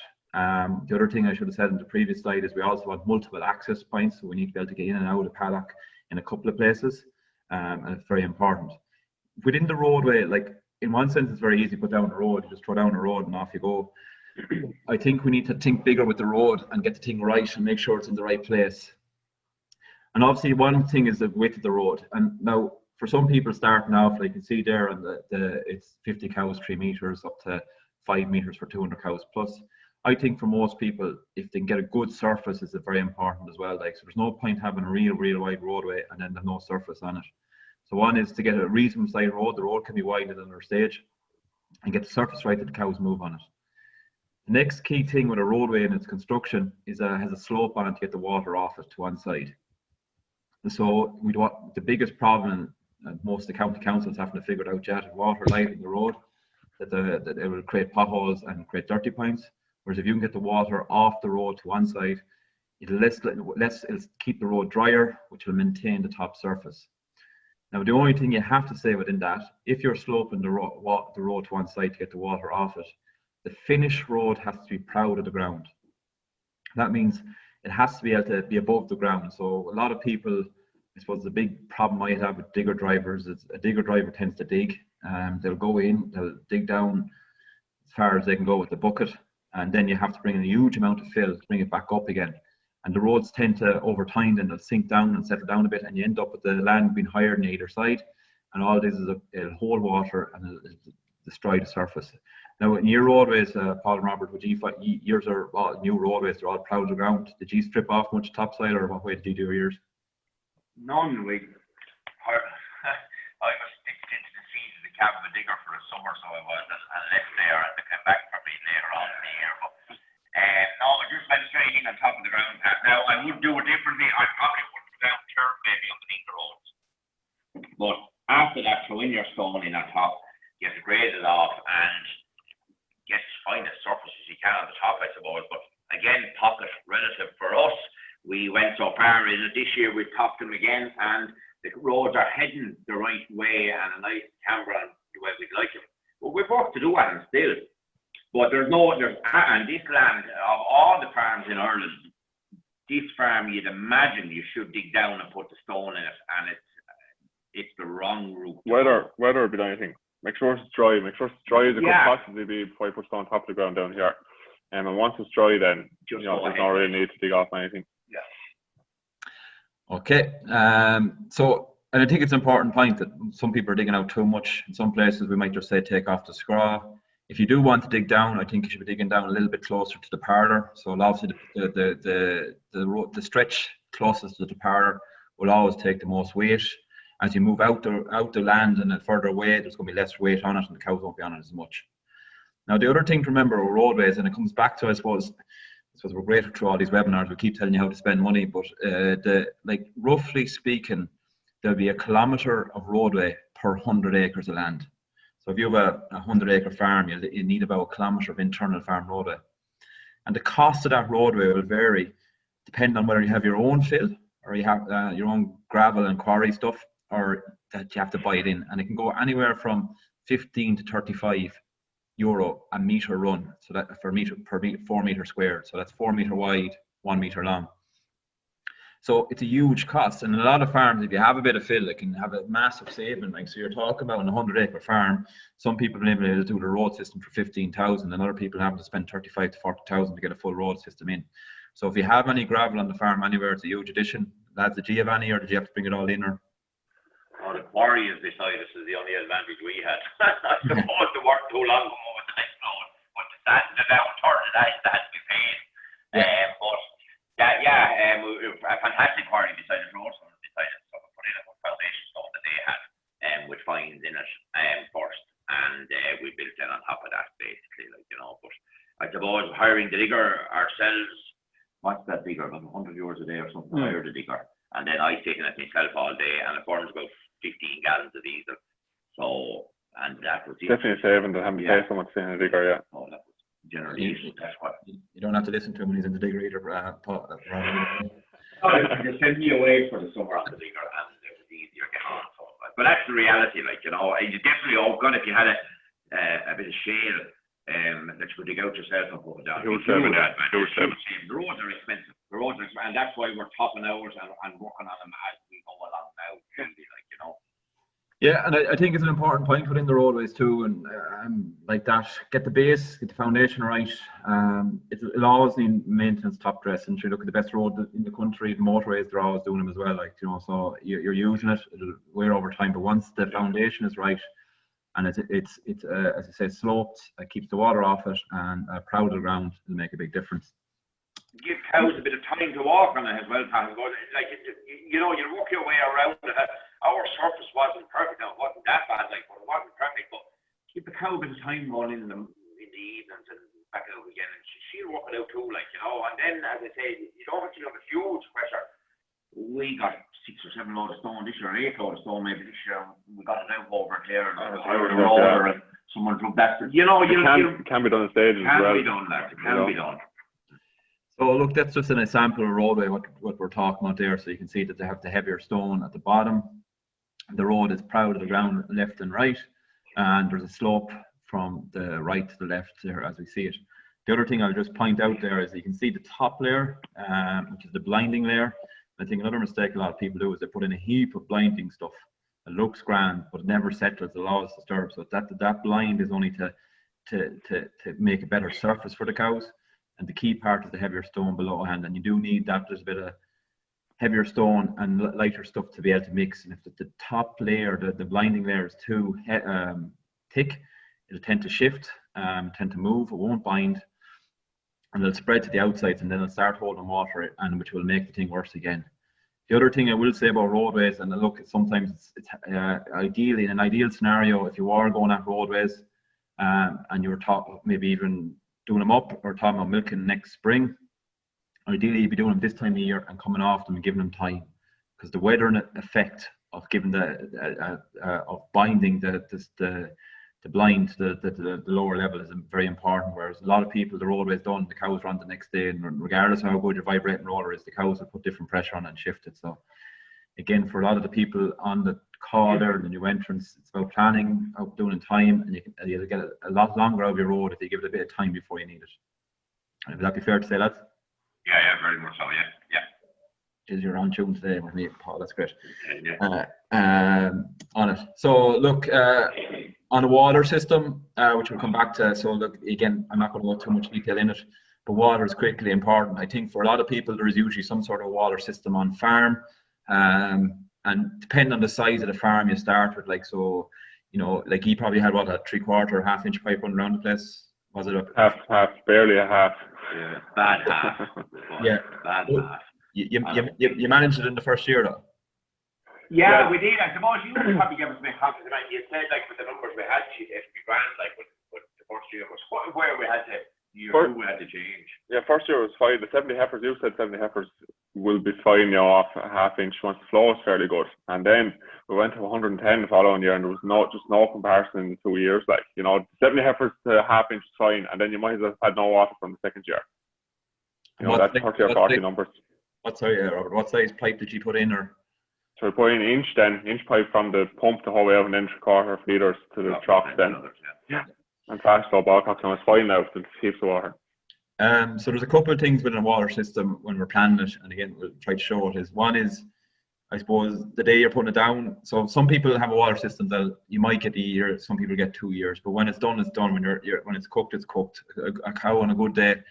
The other thing I should have said in the previous slide is we also want multiple access points, so we need to be able to get in and out of the paddock in a couple of places, and it's very important. Within the roadway, like, in one sense it's very easy to put down the road, you just throw down the road and off you go. I think we need to think bigger with the road and get the thing right and make sure it's in the right place. And obviously one thing is the width of the road, and now for some people starting off, like you can see there, and it's 50 cows 3 meters up to 5 meters for 200 cows plus. I think for most people, if they can get a good surface, is very important as well. Like, so there's no point having a real wide roadway and then there's no surface on it. So one is to get a reasonable size road. The road can be wider than our stage, and get the surface right that the cows move on it. The next key thing with a roadway and its construction is has a slope on it to get the water off it to one side. And so the biggest problem, and most of the county councils having to figure it out yet, is water lining the road, that it will create potholes and create dirty points. Whereas if you can get the water off the road to one side, it'll keep the road drier, which will maintain the top surface. Now, the only thing you have to say within that, if you're sloping the road to one side to get the water off it, the finished road has to be proud of the ground. That means it has to be able to be above the ground. So a lot of people, I suppose the big problem I have with digger drivers is a digger driver tends to dig. They'll go in, they'll dig down as far as they can go with the bucket, and then you have to bring in a huge amount of fill to bring it back up again. And the roads tend to, over time, then they'll sink down and settle down a bit, and you end up with the land being higher on either side. And all this is it'll hold water and it'll destroy the surface. Now, in your roadways, Paul and Robert, yours are new roadways, they're all proud of the ground. Did you strip off much topsoil, or what way did you do yours? None. I was sticked into the seat of the cab of a digger for a summer, so I was, and left there, and they came back probably later on in the year. But no, I just went straight in on top of the ground. Now, I would do it differently. I probably would put down turf maybe underneath the roads. But after that, throw in your stone in on top, you have to grade it off, and find as surface as you can on the top, I suppose. But again, pocket relative for us. We went so far in it this year, we've topped them again, and the roads are heading the right way and a nice camber and the way we'd like them. But we've work to do on them still. But and this land, of all the farms in Ireland, this farm, you'd imagine you should dig down and put the stone in it, and it's the wrong route. Weather would be anything. Make sure it's dry. Make sure it's dry as it could possibly be before you put it on top of the ground down here. And once it's dry, then there's no really need to dig off anything. Yeah. Okay. So, and I think it's an important point that some people are digging out too much. In some places, we might just say take off the scraw. If you do want to dig down, I think you should be digging down a little bit closer to the parlour. So obviously the stretch closest to the parlour will always take the most weight. As you move out the land and further away, there's going to be less weight on it, and the cows won't be on it as much. Now, the other thing to remember with roadways, and it comes back to, I suppose we're great through all these webinars. We keep telling you how to spend money, but roughly speaking, there'll be 1 kilometre of roadway per 100 acres of land. So if you have a 100-acre farm, you need about a kilometre of internal farm roadway. And the cost of that roadway will vary depending on whether you have your own fill or you have your own gravel and quarry stuff, or that you have to buy it in. And it can go anywhere from 15 to 35 euro a metre run. So that per 4 metre squared. So that's 4 metre wide, 1 metre long. So it's a huge cost, and a lot of farms, if you have a bit of fill, it can have a massive saving. Like, so you're talking about a 100-acre farm. Some people have been able to do the road system for 15,000, and other people having to spend 35 to 40,000 to get a full road system in. So if you have any gravel on the farm anywhere, it's a huge addition. Lads, did you have any, or did you have to bring it all in? Or? Oh, the quarry is beside us is the only advantage we had. I suppose to work too long come over the next road, but the sand, the downturn, that has to be paid. A fantastic quarry beside the road, so decided to put in a foundation stone that they had, with fines in it first, and we built in on top of that basically, like, you know. But I suppose hiring the digger ourselves, what's that digger? About 100 euros a day or something. Hire the digger, and then I taking it myself all day, and it burns about 15 gallons of diesel. So, and that was definitely saving to having to pay someone to stay in a digger. Yeah. Oh, that was generally that's what. You don't have to listen to him when he's in the digger either. They sent me away for the summer on the digger, and it was easier getting on. So, but that's the reality, like, you know. You definitely good if you had a bit of shale that you could dig out yourself and put it down. The roads are expensive. And that's why we're topping hours and working on them as we go along now. Really, like, you know. Yeah, and I think it's an important point within the roadways too, and like that, get the base, get the foundation right. It'll always need maintenance, top dress, and you look at the best road in the country, the motorways, they're always doing them as well, like, you know. So you're using it, it'll wear over time, but once the foundation is right, and it's as I say, sloped, it keeps the water off it, and proud of the ground, it'll make a big difference. Give cows a bit of time to walk on it as well, Pat. Like, you know, you work your way around it. Our surface wasn't perfect. Now, it wasn't that bad, like, but it wasn't perfect. But give the cow a bit of time running in the evenings and back out again, and she'll work it out too, like, you know. And then, as I say, you don't actually have a huge pressure. We got 6 or 7 loads of stone this year, 8 loads of stone maybe this year. We got it out over there, and hired a roller, and someone drove that. You know, it can be done in stages as well. It can be done. So look, that's just an example of roadway, what we're talking about there. So you can see that they have the heavier stone at the bottom. The road is proud of the ground left and right, and there's a slope from the right to the left there as we see it. The other thing I'll just point out there is you can see the top layer, which is the blinding layer. I think another mistake a lot of people do is they put in a heap of blinding stuff. It looks grand, but it never settles. It'll always disturb. So that blind is only to make a better surface for the cows. And the key part is the heavier stone below hand, and you do need that. There's a bit of heavier stone and lighter stuff to be able to mix. And if the top layer, the blinding layer, is too thick, it'll tend to shift, tend to move. It won't bind, and it'll spread to the outsides, and then it'll start holding water, and which will make the thing worse again. The other thing I will say about roadways, and look, sometimes it's ideally, in an ideal scenario, if you are going at roadways, and you're maybe even doing them up or talking about milking next spring, ideally you'd be doing them this time of year and coming off them and giving them time, because the weather effect of giving of binding the blind to the lower level is very important. Whereas a lot of people, the roadway's done, the cows run the next day, and regardless of how good your vibrating roller is, the cows will put different pressure on it and shift it. So again, for a lot of the people on the call there, the new entrants, it's about planning, out doing in time, and you'll get a lot longer out of your road if you give it a bit of time before you need it. Would that be fair to say, lads? Yeah, very much so, yeah. You're on tune today with me, Paul, that's great. On it. So look, on the water system, which we'll come back to, so look, again, I'm not going to go too much detail in it, but water is critically important. I think for a lot of people, there is usually some sort of water system on farm, and depending on the size of the farm you start with, like, so, you know, like he probably had, what, a 3/4 half-inch pipe running around the place? Was it half, barely a half? Yeah, bad half. Yeah, bad half. You managed it in the first year, though. Yeah, we did. I suppose you would probably give us a bit confidence. You said, like, with the numbers we had, it'd be grand, like, with the first year was where we had to, we had to change. Yeah, first year was 5. The 70 heifers, you said 70 heifers. will be fine, you know, off a half inch once the flow is fairly good. And then we went to 110 the following year, and there was just no comparison in the 2 years. Like, you know, 70 heifers to half inch is fine, and then you might as well have had no water from the second year. You know, that's 30 or 40 numbers. Robert, what size pipe did you put in? Or so we put in inch pipe from the pump the whole way out, and then 3/4 feeders to the troughs then. Yeah. And fast flow ball cocks, and it's fine now with heaps of water. So there's a couple of things within a water system when we're planning it, and again we'll try to show it. Is one is, I suppose, the day you're putting it down. So some people have a water system that you might get a year, some people get 2 years, but when it's done, it's done. When it's cooked, it's cooked. A cow on a good day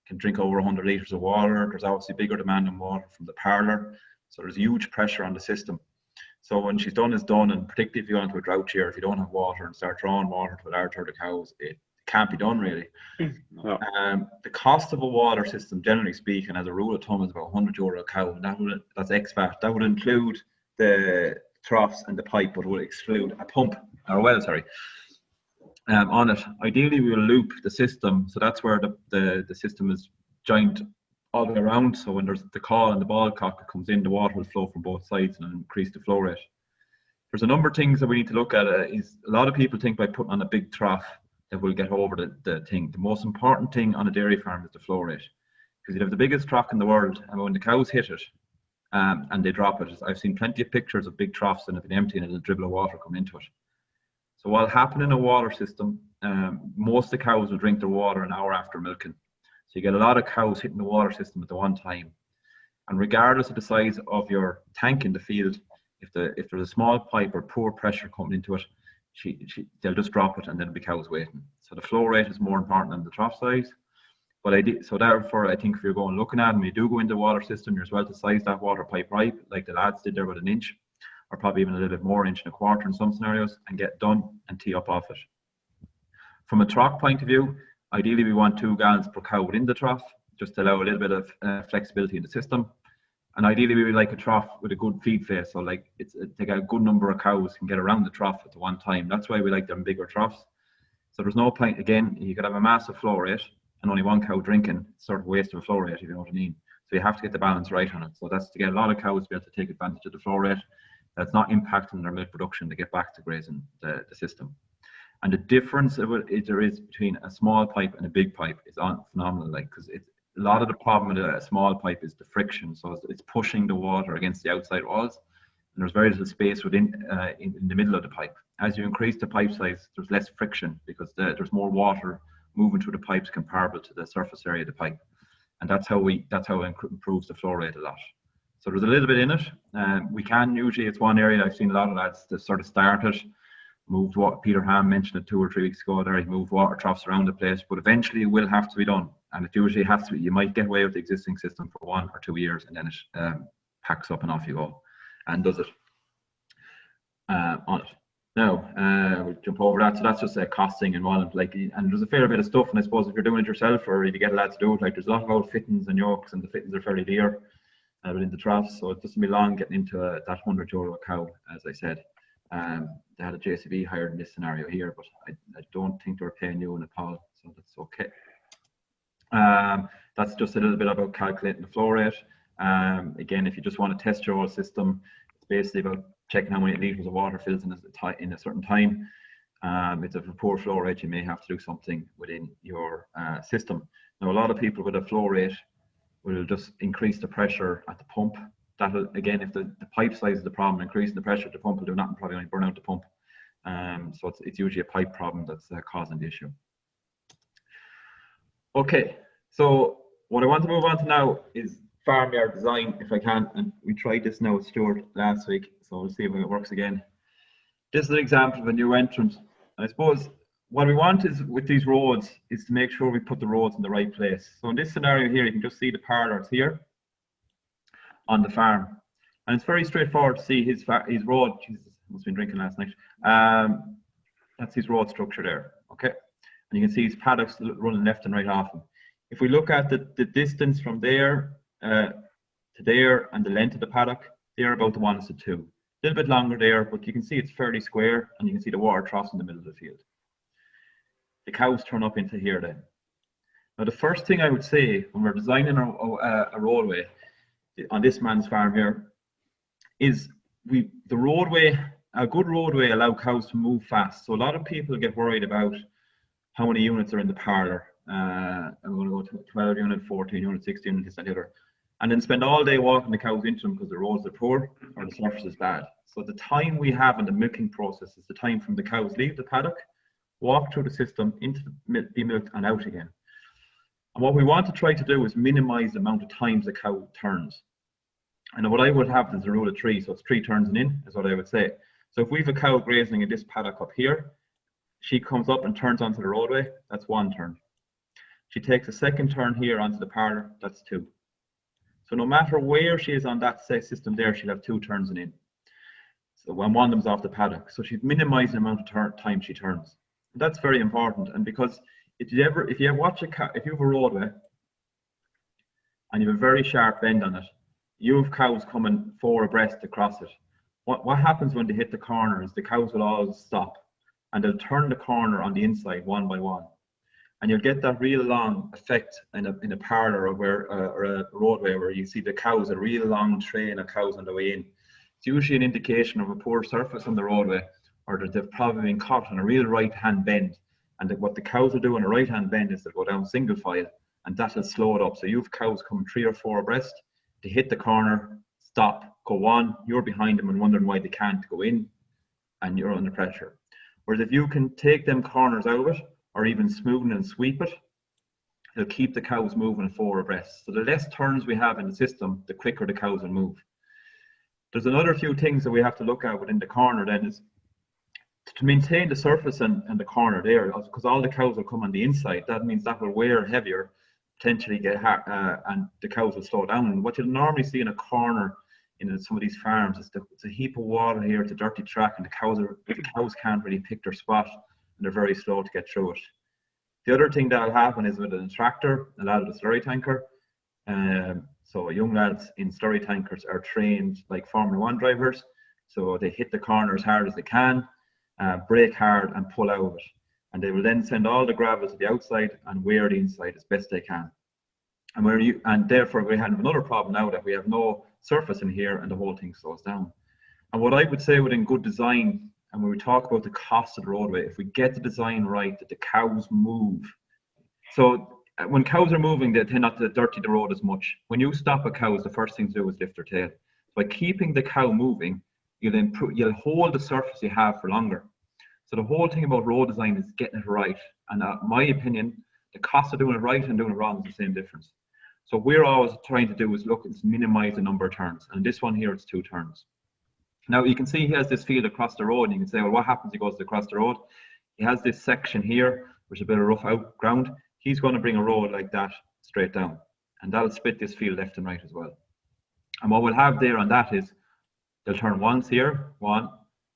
can drink over 100 litres of water. There's obviously bigger demand on water from the parlour, so there's huge pressure on the system. So when she's done, it's done, and particularly if you go into a drought year, if you don't have water and start drawing water to a large herd of cows, it can't be done really. No. The cost of a water system, generally speaking, as a rule of thumb, is about €100 a cow, and that's ex-VAT. That would include the troughs and the pipe, but would exclude a pump or a well, sorry. On it, ideally we will loop the system, so that's where the system is joined all the way around. So when there's the caul and the ball cock that comes in, the water will flow from both sides and increase the flow rate. There's a number of things that we need to look at. Is a lot of people think by putting on a big trough that will get over the thing. The most important thing on a dairy farm is the flow rate, because you have the biggest trough in the world, and when the cows hit it and they drop it, I've seen plenty of pictures of big troughs and if it's empty and it'll dribble of water come into it. So what'll happen in a water system, most of the cows will drink their water an hour after milking. So you get a lot of cows hitting the water system at the one time, and regardless of the size of your tank in the field, if there's a small pipe or poor pressure coming into it, they'll just drop it and then the cows waiting. So the flow rate is more important than the trough size. But so therefore, I think if you're going looking at, and you do go into the water system, you're as well to size that water pipe right, like the lads did there with 1 inch, or probably even a little bit more, 1.25 inches in some scenarios, and get done and tee up off it. From a trough point of view, ideally we want 2 gallons per cow within the trough, just to allow a little bit of flexibility in the system. And ideally we would like a trough with a good feed face, so like they get a good number of cows can get around the trough at the one time. That's why we like them bigger troughs. So there's no point, again, you could have a massive flow rate and only 1 cow drinking, sort of waste of a flow rate, if you know what I mean. So you have to get the balance right on it. So that's to get a lot of cows to be able to take advantage of the flow rate. That's not impacting their milk production to get back to grazing the system. And the difference there is between a small pipe and a big pipe is phenomenal, like, because a lot of the problem with a small pipe is the friction. So it's pushing the water against the outside walls, and there's very little space within in the middle of the pipe. As you increase the pipe size, there's less friction because there's more water moving through the pipes comparable to the surface area of the pipe, and that's how it improves the flow rate a lot. So there's a little bit in it. We can usually, it's one area I've seen a lot of lads that sort of start it, moved what Peter Ham mentioned it 2 or 3 weeks ago there, he moved water troughs around the place, but eventually it will have to be done. And it usually has to be, you might get away with the existing system for 1 or 2 years, and then it packs up and off you go and does it on it. Now, we'll jump over that. So that's just costing involved, like, and there's a fair bit of stuff. And I suppose if you're doing it yourself, or if you get a lad to do it, like, there's a lot about fittings and yokes, and the fittings are fairly dear within the troughs. So it doesn't be long getting into that €100 a cow, as I said. They had a JCB hired in this scenario here, but I don't think they're paying you in a Paul, so that's okay. That's just a little bit about calculating the flow rate. Again, if you just want to test your whole system, it's basically about checking how many litres of water fills in a certain time. If it's a poor flow rate, you may have to do something within your system. Now, a lot of people with a flow rate will just increase the pressure at the pump. That'll, again, if the pipe size is the problem, increasing the pressure at the pump will do nothing, probably only burn out the pump. So it's usually a pipe problem that's causing the issue. Okay, so what I want to move on to now is farmyard design, if I can. And we tried this now with Stuart last week, so we'll see if it works again. This is an example of a new entrant. I suppose what we want is, with these roads, is to make sure we put the roads in the right place. So in this scenario here, you can just see the parlours here on the farm, and it's very straightforward to see his road. Jesus, must have been drinking last night. That's his road structure there, okay? And you can see his paddocks running left and right off him. If we look at the distance from there to there and the length of the paddock, they're about the 1:2. A little bit longer there, but you can see it's fairly square, and you can see the water troughs in the middle of the field. The cows turn up into here then. Now, the first thing I would say when we're designing a roadway, on this man's farm here, is the roadway, a good roadway allow cows to move fast. So a lot of people get worried about how many units are in the parlour. I'm going to go to 12 unit, 14 unit, 16 unit, this and the other. And then spend all day walking the cows into them because the roads are poor or the surface is bad. So the time we have in the milking process is the time from the cows leave the paddock, walk through the system, into be milked and out again. And what we want to try to do is minimize the amount of times the cow turns. And what I would have is a rule of 3, so it's 3 turns and in, is what I would say. So if we have a cow grazing in this paddock up here, she comes up and turns onto the roadway, that's 1 turn. She takes a second turn here onto the parlour, that's 2. So no matter where she is on that system there, she'll have 2 turns and in. So when one of them's off the paddock, so she's minimizing the amount of time she turns. And that's very important, and because if you have a roadway and you have a very sharp bend on it, you have cows coming 4 abreast across it. What happens when they hit the corner is the cows will all stop and they'll turn the corner on the inside one by one. And you'll get that real long effect in a parlour or a roadway where you see the cows, a real long train of cows on the way in. It's usually an indication of a poor surface on the roadway, or that they've probably been caught on a real right-hand bend. And what the cows will do on a right-hand bend is they'll go down single file, and that'll slow it up. So you have cows coming 3 or 4 abreast, they hit the corner, stop, go on, you're behind them and wondering why they can't go in, and you're under pressure. Whereas if you can take them corners out of it, or even smoothen and sweep it, it'll keep the cows moving 4 abreast. So the less turns we have in the system, the quicker the cows will move. There's another few things that we have to look at within the corner then is to maintain the surface and the corner there, because all the cows will come on the inside. That means that will wear heavier, potentially get hard, and the cows will slow down. And what you'll normally see in a corner in some of these farms is it's a heap of water here, it's a dirty track, and the cows can't really pick their spot, and they're very slow to get through it. The other thing that'll happen is with an tractor, a lad with a slurry tanker. So young lads in slurry tankers are trained like Formula 1 drivers. So they hit the corner as hard as they can, brake hard and pull out of it. And they will then send all the gravel to the outside and wear the inside as best they can. And therefore we have another problem now that we have no surface in here and the whole thing slows down. And what I would say within good design, and when we talk about the cost of the roadway, if we get the design right, that the cows move. So when cows are moving, they tend not to dirty the road as much. When you stop a cow, the first thing to do is lift their tail. By keeping the cow moving, you'll hold the surface you have for longer. So the whole thing about road design is getting it right. And my opinion, the cost of doing it right and doing it wrong is the same difference. So we're always trying to do is minimize the number of turns. And this one here, it's 2 turns. Now you can see he has this field across the road, and you can say, well, what happens if he goes across the road? He has this section here, which is a bit of rough out ground. He's going to bring a road like that straight down, and that'll split this field left and right as well. And what we'll have there on that is they'll turn once here, 1,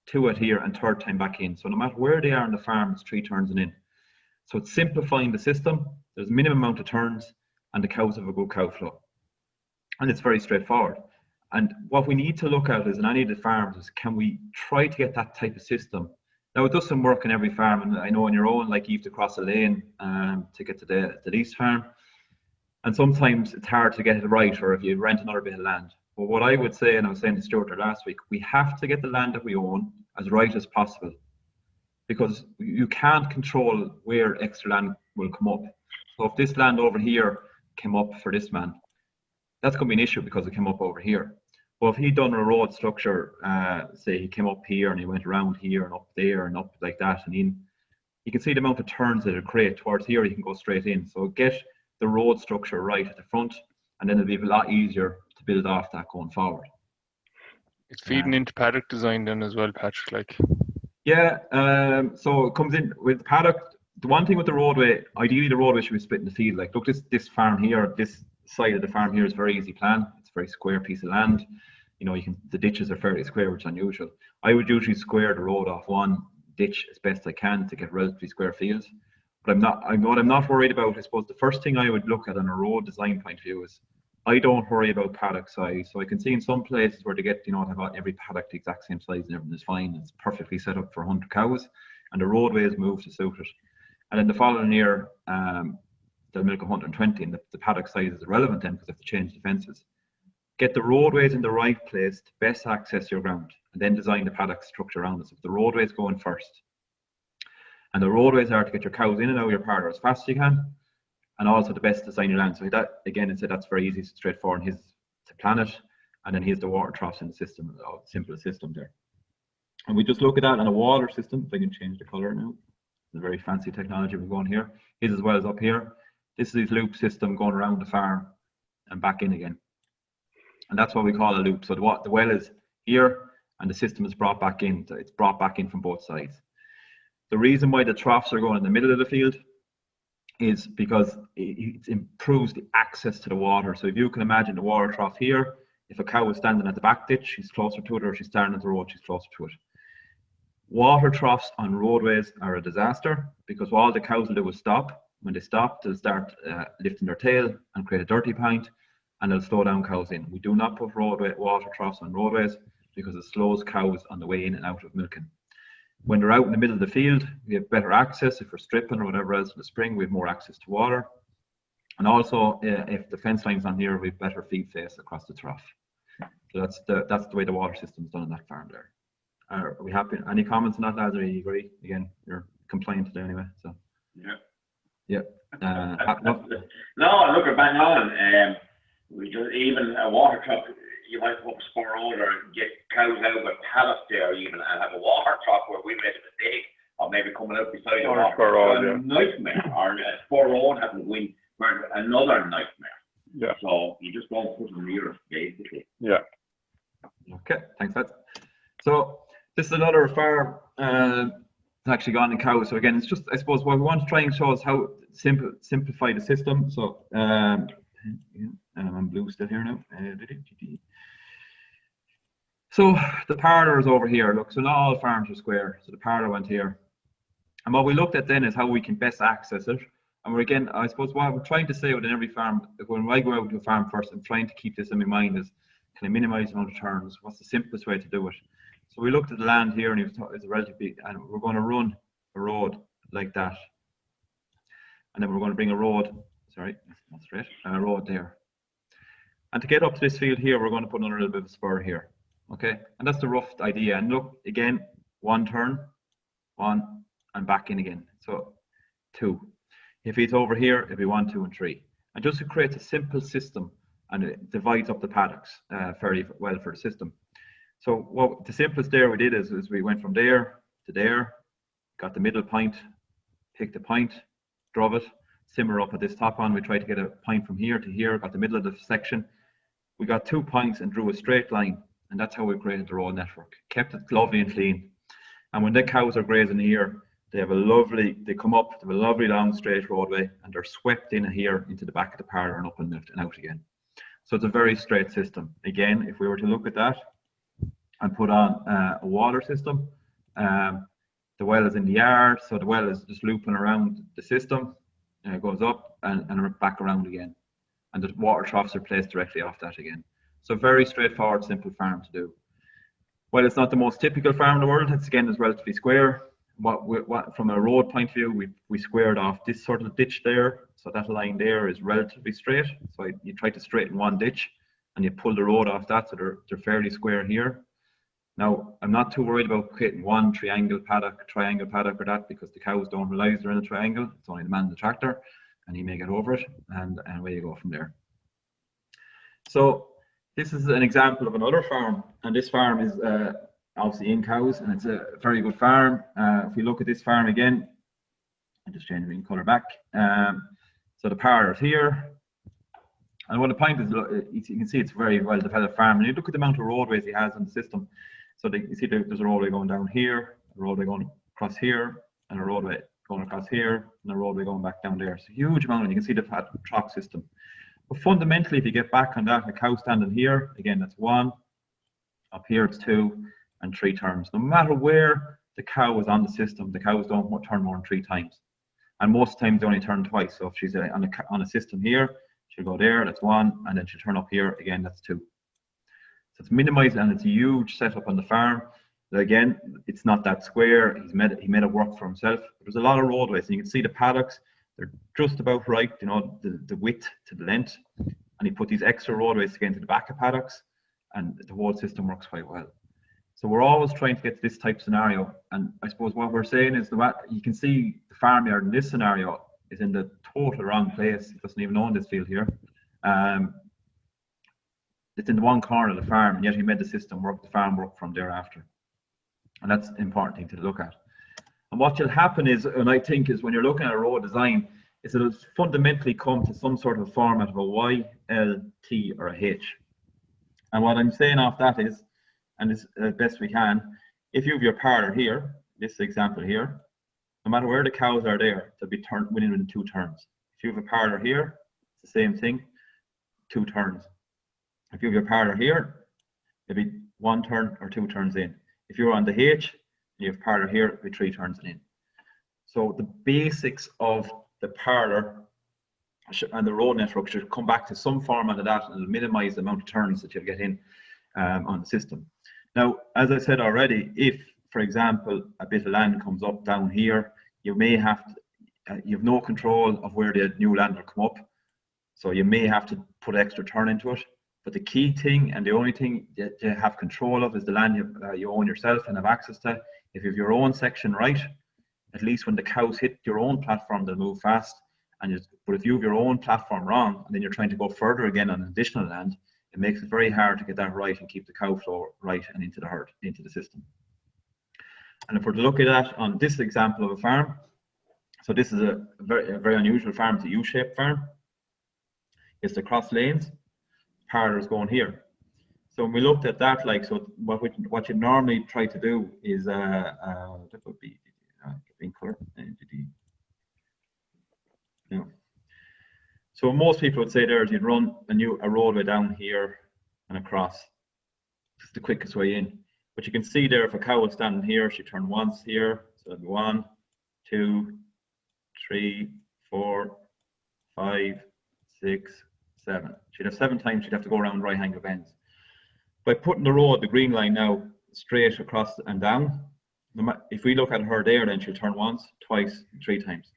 2 at here, and 3rd time back in. So no matter where they are on the farm, it's 3 turns and in. So it's simplifying the system. There's a minimum amount of turns, and the cows have a good cow flow. And it's very straightforward. And what we need to look at is in any of the farms is, can we try to get that type of system? Now it doesn't work in every farm, and I know on your own, like you have to cross a lane to get to the lease farm. And sometimes it's hard to get it right, or if you rent another bit of land. But what I would say, and I was saying to Stuart last week, we have to get the land that we own as right as possible, because you can't control where extra land will come up. So if this land over here came up for this man, that's going to be an issue because it came up over here. Well, if he'd done a road structure, say he came up here and he went around here and up there and up like that and in, you can see the amount of turns that it create. Towards here, you can go straight in. So get the road structure right at the front, and then it'll be a lot easier to build off that going forward. It's feeding into paddock design then as well, Patrick, like. Yeah, so it comes in with paddock. The one thing with the roadway, ideally the roadway should be split in the field. Like, look, this farm here, this side of the farm here is very easy plan. It's a very square piece of land. You know, the ditches are fairly square, which is unusual. I would usually square the road off one ditch as best I can to get relatively square fields. But what I'm not worried about, I suppose the first thing I would look at on a road design point of view is, I don't worry about paddock size. So I can see in some places where they get, you know, have every paddock the exact same size and everything is fine. It's perfectly set up for 100 cows, and the roadway is moved to suit it. And then the following year, they'll milk 120, and the paddock size is irrelevant then because they have to change the fences. get the roadways in the right place to best access your ground, and then design the paddock structure around it. So the roadways go in first. And the roadways are to get your cows in and out of your paddock as fast as you can, and also the best design your land. So that, again, that's very easy, straightforward. And here's to plan it, and then here's the water troughs in the system, simple system there. And we just look at that on a water system. If I can change the color now. It's a very fancy technology we're going here. His as well as up here. This is his loop system going around the farm and back in again. And that's what we call a loop. So the well is here and the system is brought back in. So it's brought back in from both sides. The reason why the troughs are going in the middle of the field is because it improves the access to the water. So if you can imagine the water trough here, if a cow is standing at the back ditch, she's closer to it, or she's standing at the road, she's closer to it. Water troughs on roadways are a disaster because all the cows will do is stop. When they stop, they'll start lifting their tail and create a dirty pint, and they'll slow down cows in. We do not put water troughs on roadways because it slows cows on the way in and out of milking. When they're out in the middle of the field, we have better access. If we're stripping or whatever else in the spring, we have more access to water. And also, if the fence line's on here, we have better feed face across the trough. So that's the way the water system's done on that farm there. Are we happy? Any comments on that, lads? Or you agree? Again, you're compliant today anyway. So yeah. No, look, bang on. We just, even a water trough, you might put a spur road or get cows out with pallets there even and have a water trough where we made a mistake, or maybe coming out beside the water. Spur road, yeah. Nightmare, or a spur road having to go in, another nightmare. Yeah. So you just don't put them near, basically. Yeah. Okay, thanks, Pat. So this is another farm that's actually gone in cows. So again, it's just, I suppose, what we want to try and show is how simplify the system. So I'm blue still here now. So the parlour is over here. Look, so not all farms are square. So the parlour went here. And what we looked at then is how we can best access it. And we're, again, I suppose what we're trying to say within every farm, when I go out to a farm first, I'm trying to keep this in my mind is, can I minimize the amount of turns? What's the simplest way to do it? So we looked at the land here, and it's a relatively, and we're going to run a road like that. And then we're going to bring a road, sorry, not straight, a road there. And to get up to this field here, we're going to put another little bit of a spur here. Okay, and that's the rough idea. And look, again, one turn, one, and back in again. So 2. If it's over here, it'll be 1, 2, and 3. And just to create a simple system, and it divides up the paddocks fairly well for the system. So what the simplest there we did is we went from there to there, got the middle point, picked the point, drove it, simmer up at this top one. We tried to get a point from here to here, got the middle of the section. We got 2 points and drew a straight line, and that's how we created the road network. Kept it lovely and clean. And when the cows are grazing here, they come up, they have a lovely long straight roadway, and they're swept in here into the back of the parlour and up and left and out again. So it's a very straight system. Again, if we were to look at that and put on a water system, the well is in the yard, so the well is just looping around the system, and it goes up and back around again. And the water troughs are placed directly off that again. So very straightforward, simple farm to do. While it's not the most typical farm in the world, it's again is relatively square. What from a road point of view, we squared off this sort of ditch there. So that line there is relatively straight. So you try to straighten one ditch and you pull the road off that, so they're fairly square here. Now, I'm not too worried about creating one triangle paddock or that, because the cows don't realize they're in a triangle. It's only the man in the tractor, and he may get over it, and away you go from there. So this is an example of another farm, and this farm is obviously in cows, and it's a very good farm. If we look at this farm again, I'll just change the colour back. So the parlour is here, and what the point is, you can see it's a very well developed farm, and you look at the amount of roadways he has in the system. So you see there's a roadway going down here, a roadway going across here, and a roadway going across here, and a roadway going back down there. It's a huge amount, and you can see the trough system. But fundamentally, if you get back on that, a cow standing here, again, that's 1, up here it's 2, and 3 turns. No matter where the cow is on the system, the cows don't turn more than 3 times. And most times they only turn twice. So if she's on a system here, she'll go there, that's 1, and then she'll turn up here, again, that's 2. So it's minimized, and it's a huge setup on the farm. Again, it's not that square. He made it work for himself. There's a lot of roadways, and you can see the paddocks. They're just about right, you know, the width to the length, and he put these extra roadways to get into the back of paddocks, and the whole system works quite well. So we're always trying to get to this type of scenario, and I suppose what we're saying is that you can see the farmyard in this scenario is in the total wrong place. It doesn't even own this field here. It's in the one corner of the farm, and yet he made the system work, the farm work from thereafter. And that's an important thing to look at. And what will happen is, and I think is when you're looking at a road design, is it'll fundamentally come to some sort of format of a Y, L, T, or a H. And what I'm saying off that is, and as best we can, if you have your parlour here, this example here, no matter where the cows are there, they'll be turned within 2 turns. If you have a parlour here, it's the same thing, 2 turns. If you have your parlour here, it'll be 1 turn or 2 turns in. If you're on the H, and you have parlour here, it'll be 3 turns in. So the basics of the parlour and the road network should come back to some format of that, and it'll minimise the amount of turns that you'll get in on the system. Now, as I said already, if, for example, a bit of land comes up down here, you may have to, you have no control of where the new land will come up, so you may have to put extra turn into it. But the key thing, and the only thing that you have control of, is the land you own yourself and have access to. If you have your own section right, at least when the cows hit your own platform, they'll move fast. But if you have your own platform wrong, and then you're trying to go further again on additional land, it makes it very hard to get that right and keep the cow flow right and into the herd, into the system. And if we're to look at that on this example of a farm, so this is a very unusual farm. It's a U-shaped farm. It's the cross lanes. Parlour is going here. So when we looked at that, like, so what you normally try to do is that would be in colour. Yeah. So most people would say there is you'd run a roadway down here and across. It's the quickest way in. But you can see there, if a cow was standing here, she turned once here. So that'd be 1, 2, 3, 4, 5, 6, 7. She'd have 7 times she'd have to go around right angle bends. By putting the road, the green line now, straight across and down, if we look at her there, then she'll turn once, twice, 3 times.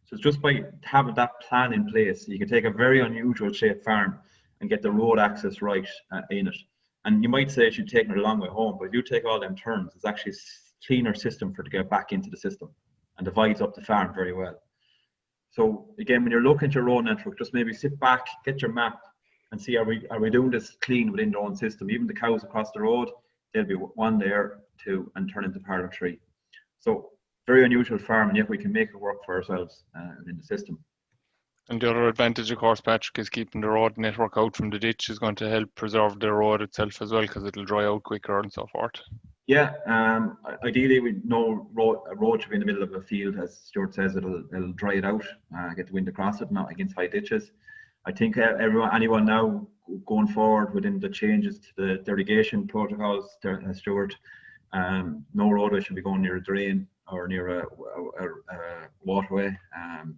So it's just by having that plan in place, you can take a very unusual shaped farm and get the road access right in it. And you might say she'd taken it a long way home, but if you take all them turns, it's actually a cleaner system for her to get back into the system and divides up the farm very well. So again, when you're looking at your road network, just maybe sit back, get your map, and see, are we doing this clean within their own system? Even the cows across the road, they'll be 1 there, 2, and turn into parlour 3. So very unusual farm, and yet we can make it work for ourselves in the system. And the other advantage, of course, Patrick, is keeping the road network out from the ditch is going to help preserve the road itself as well, because it'll dry out quicker and so forth. Yeah, ideally we know a road should be in the middle of a field, as Stuart says. It'll dry it out, get the wind across it, not against high ditches. I think anyone now going forward within the changes to the irrigation protocols, Stuart, no roadway should be going near a drain or near a waterway.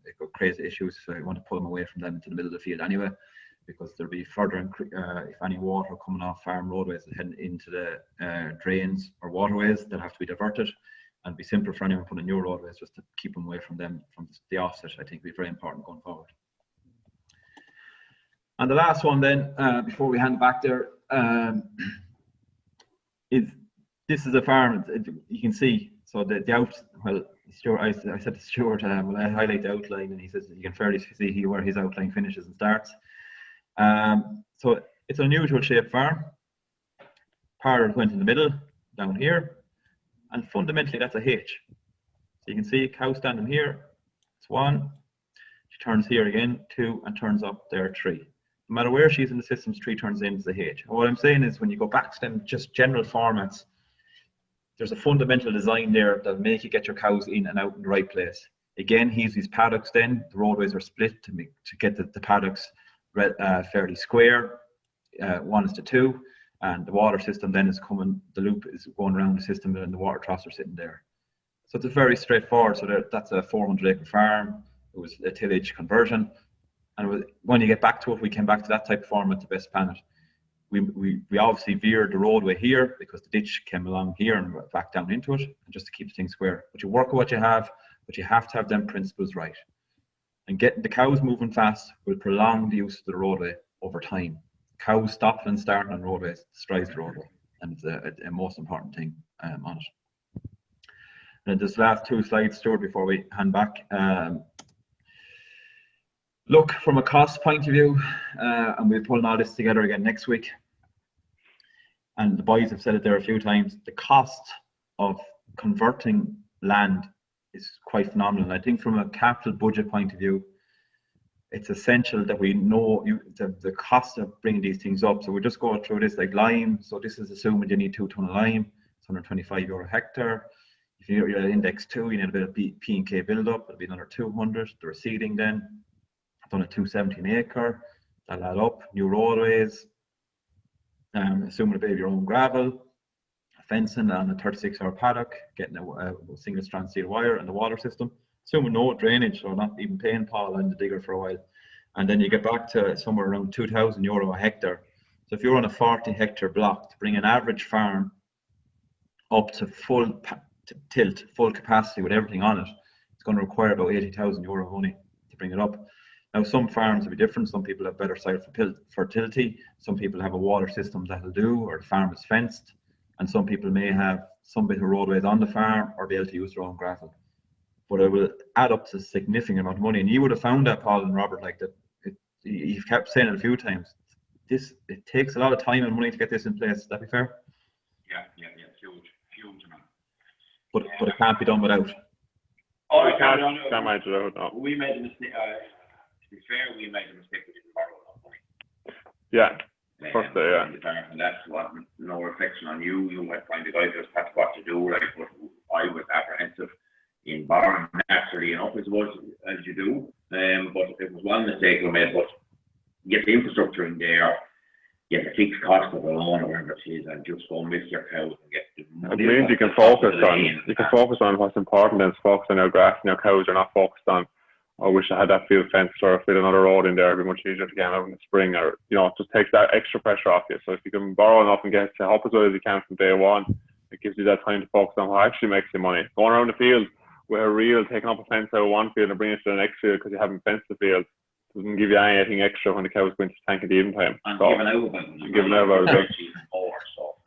It could create issues, so you want to pull them away from them into the middle of the field anyway, because there'll be further, if any water coming off farm roadways and heading into the drains or waterways, they'll have to be diverted, and it'd be simpler for anyone putting new roadways just to keep them away from them, from the offset. I think would be very important going forward. And the last one then, before we hand back there, is this is a farm. You can see, so Stuart, I said to Stuart, well, I highlight the outline, and he says you can fairly see where his outline finishes and starts. So it's an unusual shaped farm. Parlour went in the middle, down here, and fundamentally that's a H. So you can see a cow standing here, it's 1, she turns here again, 2, and turns up there 3. No matter where she's in the system, 3 turns into the H. And what I'm saying is, when you go back to them just general formats, there's a fundamental design there that'll make you get your cows in and out in the right place. Again, he's these paddocks then, the roadways are split to get the paddocks fairly square, 1:2, and the water system then is coming, the loop is going around the system, and the water troughs are sitting there. So it's a very straightforward. So that's a 400-acre farm. It was a tillage conversion, and when you get back to it, we came back to that type of format to best plan it. We obviously veered the roadway here because the ditch came along here and back down into it, and just to keep the thing square. But you work with what you have, but you have to have them principles right. And getting the cows moving fast will prolong the use of the roadway over time. Cows stopping and starting on roadways destroys the roadway, and it's a most important thing on it. And this last 2 slides, Stuart, before we hand back. Look, from a cost point of view, and we're pulling all this together again next week, and the boys have said it there a few times, the cost of converting land is quite phenomenal. And I think from a capital budget point of view, it's essential that we know the cost of bringing these things up. So we're just going through this like lime. So this is assuming you need 2 tonne of lime. It's €125 a hectare. If you're at index 2, you need a bit of P&K build up. It'll be another 200. The reseeding then, done at 270 an acre. That'll add up. New roadways. Assuming a bit of your own gravel. Fencing on a 36-hour paddock, getting a single strand steel wire and the water system, assuming no drainage, so not even paying Paul and the digger for a while. And then you get back to somewhere around €2,000 a hectare. So if you're on a 40-hectare block, to bring an average farm up to full tilt, full capacity with everything on it, it's going to require about €80,000 money to bring it up. Now, some farms will be different. Some people have better soil fertility. Some people have a water system that'll do, or the farm is fenced. And some people may have some bit of roadways on the farm or be able to use their own gravel. But it will add up to a significant amount of money. And you would have found that, Paul and Robert, like that. You've kept saying it a few times. It takes a lot of time and money to get this in place. Is that be fair? Yeah. Huge amount. But it can't be done without. Oh, I can't manage it out. No. We made a mistake. To be fair, we made a mistake. We didn't borrow enough money. Yeah. First day, yeah. And that's what, no reflection on you. You might find the guys that's what to do, right? But I was apprehensive in borrowing naturally enough, I suppose, as you do. But it was one mistake we made. But get the infrastructure in there, get the fixed cost of a loan or whatever it is, and just go miss your cows and get the money. It means you can focus on what's important and focus on your grass and your cows. You're not focused on, I wish I had that field fenced, or if we had another road in there, it'd be much easier to get out in the spring, or, you know, it just takes that extra pressure off you. So if you can borrow enough and get to help as well as you can from day one, it gives you that time to focus on what actually makes you money. Going around the field with a reel, taking up a fence out of one field and bringing it to the next field because you haven't fenced the field, doesn't give you anything extra when the cows go into the tank at the even time. And so, giving out about it. Giving out about it.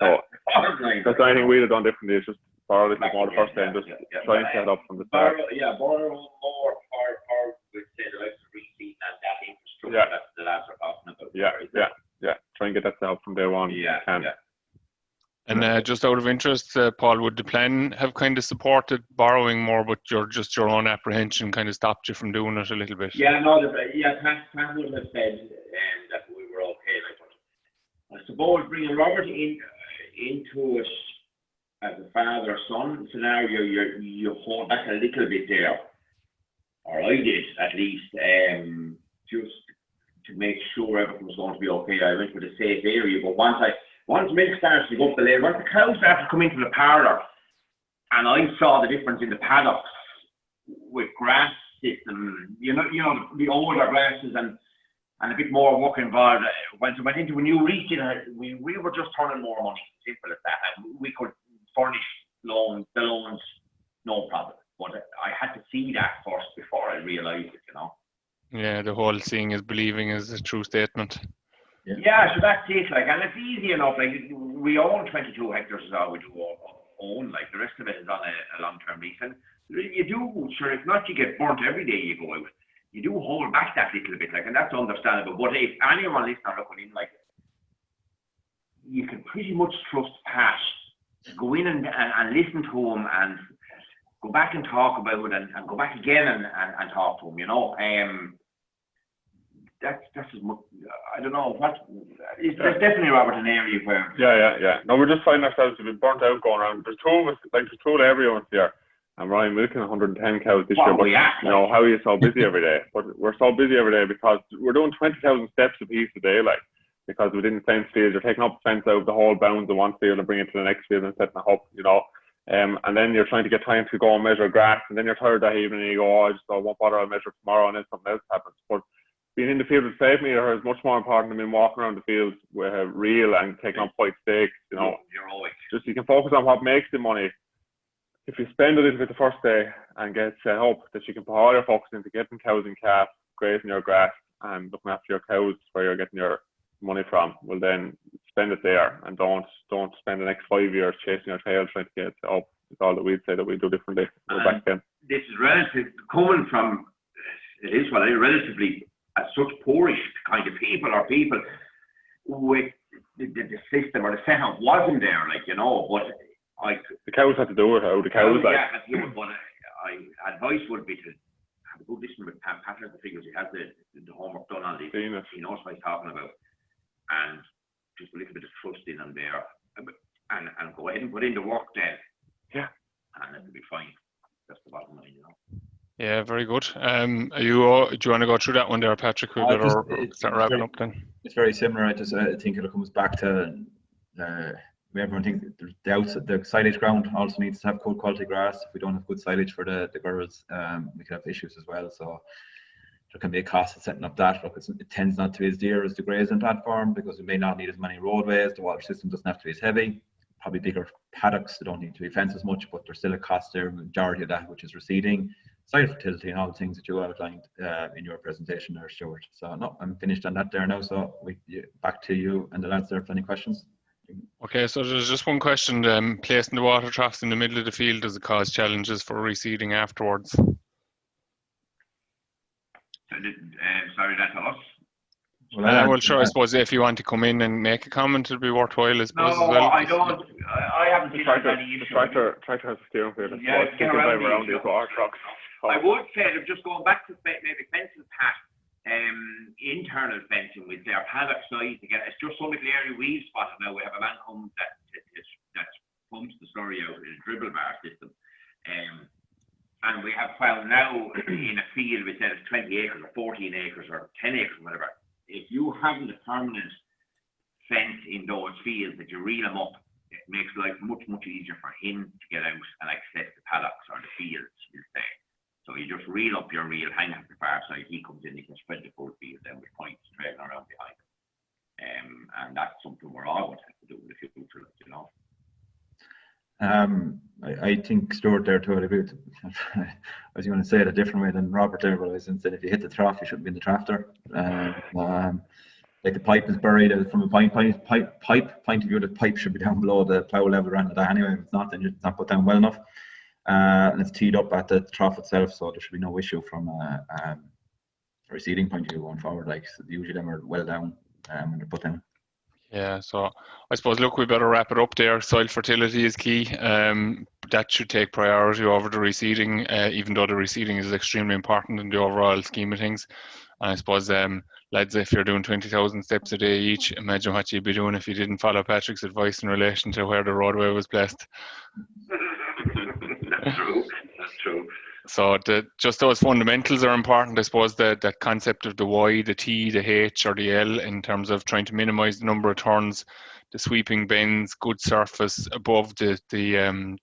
That's the only thing we'd have done differently, is just borrow a little more the first day and just try and set up from the start. Borrow more or with say the likes of Reseeding and that infrastructure that the lads are talking about. Yeah. Try and get that set up from day one. And just out of interest, Paul, would the plan have kind of supported borrowing more, but your own apprehension kind of stopped you from doing it a little bit? Yeah, no, Pat would have said that we were okay. Like, I suppose bringing Robert into it as a father-son scenario, you hold back a little bit there, or I did at least, just to make sure everything was going to be okay. I went with a safe area, but once milk starts to go up the lane, once the cows start to come into the parlour, and I saw the difference in the paddocks with grass system, you know the older grasses and a bit more work involved. Once we went into a new region, we were just turning more money, simple as that, and we could furnish the loans, no problem. But I had to see that first before I realised it, you know. Yeah, the whole seeing is believing is a true statement. Yeah, so that's it, like, and it's easy enough. Like, we own 22 hectares is all we do own. Like, the rest of it is on a long-term lease, and you do, sure, if not, you get burnt every day you go out. You do hold back that little bit, like, and that's understandable. But if anyone listening looking in, like, you can pretty much trust Pat. Go in and listen to him, and go back and talk about it, and go back again and talk to him, you know. That's as much, I don't know what. There's definitely, Robert, an area where. Yeah. No, we're just finding ourselves to be burnt out going around. There's two of us, like there's two of everyone here. And Ryan milking 110 cows this year. But you know, how are you so busy every day? But we're so busy every day because we're doing 20,000 steps a piece a day, like, because we didn't fence fields. You're taking up the fence out of the whole bounds of one field and bringing it to the next field and setting it up, you know. And then you're trying to get time to go and measure grass, and then you're tired that evening and you go, I won't bother, I'll measure tomorrow, and then something else happens. But being in the field with a safe meter is much more important than walking around the field with a reel and taking up white stakes, you know. You're always. Just you can focus on what makes the money if you spend a little bit the first day and get set up, that you can put all your focus into getting cows in calf, grazing your grass, and looking after your cows where you're getting your money from, well then spend it there, and don't spend the next 5 years chasing your tail trying to get it up. It's all that we'd say that we do differently. We're back then. This is relative, coming from, it is what I relatively as such poorish kind of people, or people with the system or the setup wasn't there, like, you know, but the cows had to do it, how the cows like. Yeah, but advice would be to have a good listen with Patrick, because he has the homework done on this. He knows what he's talking about, and just a little bit of trust in him there, and go ahead and put in the work then. Yeah, and it'll be fine. That's the bottom line, you know. Yeah, very good. Do you want to go through that one there, Patrick? We better start wrapping up then. It's very similar. I think it comes back to everyone thinks the silage ground also needs to have good quality grass. If we don't have good silage for the girls, we could have issues as well. So there can be a cost of setting up that. Look, it tends not to be as dear as the grazing platform, because we may not need as many roadways. The water system doesn't have to be as heavy. Probably bigger paddocks. They don't need to be fenced as much, but there's still a cost there. Majority of that, which is reseeding, soil fertility, and all the things that you outlined in your presentation there, Stuart. So no, I'm finished on that there now. So back to you and the lads there for any questions. Okay, so there's just one question. Placing the water troughs in the middle of the field, does it cause challenges for reseeding afterwards? Sorry, that's us. Well, sure. I suppose if you want to come in and make a comment, it'll be worthwhile, I suppose. No, as well. I don't. I haven't seen any issue. The tractor has a steering wheel. Yeah, it's can drive around these water trucks. I would say that just going back to maybe fencing, Pat, internal fencing with their paddock size to get. It's just some little area we've spotted now. We have a man home that pumps the slurry out in a dribble bar system, and we have found now in a field we said it's 20 acres or 14 acres or 10 acres or whatever. If you haven't a permanent fence in those fields that you reel him up, it makes life much easier for him to get out and access the paddocks or the fields, you'll say. So you just reel up your reel, hang up the far side, he comes in, he can spread the full field then with points trailing around behind him. And that's something we're all going to have to do in the future, you know. I think Stuart there too, I agree with I was going to say it a different way than Robert there, but I was going to say if you hit the trough, you shouldn't be in the tractor. Like the pipe is buried from a pipe point of view, the pipe should be down below the plough level around that anyway. If it's not, then it's not put down well enough. And it's teed up at the trough itself, so there should be no issue from a reseeding point of view going forward. Like usually them are well down when they're put down. Yeah, so I suppose, look, we better wrap it up there. Soil fertility is key. That should take priority over the reseeding, even though the reseeding is extremely important in the overall scheme of things. And I suppose, lads, if you're doing 20,000 steps a day each, imagine what you'd be doing if you didn't follow Patrick's advice in relation to where the roadway was placed. That's true. So just those fundamentals are important. I suppose that concept of the Y, the T, the H, or the L in terms of trying to minimise the number of turns, the sweeping bends, good surface above the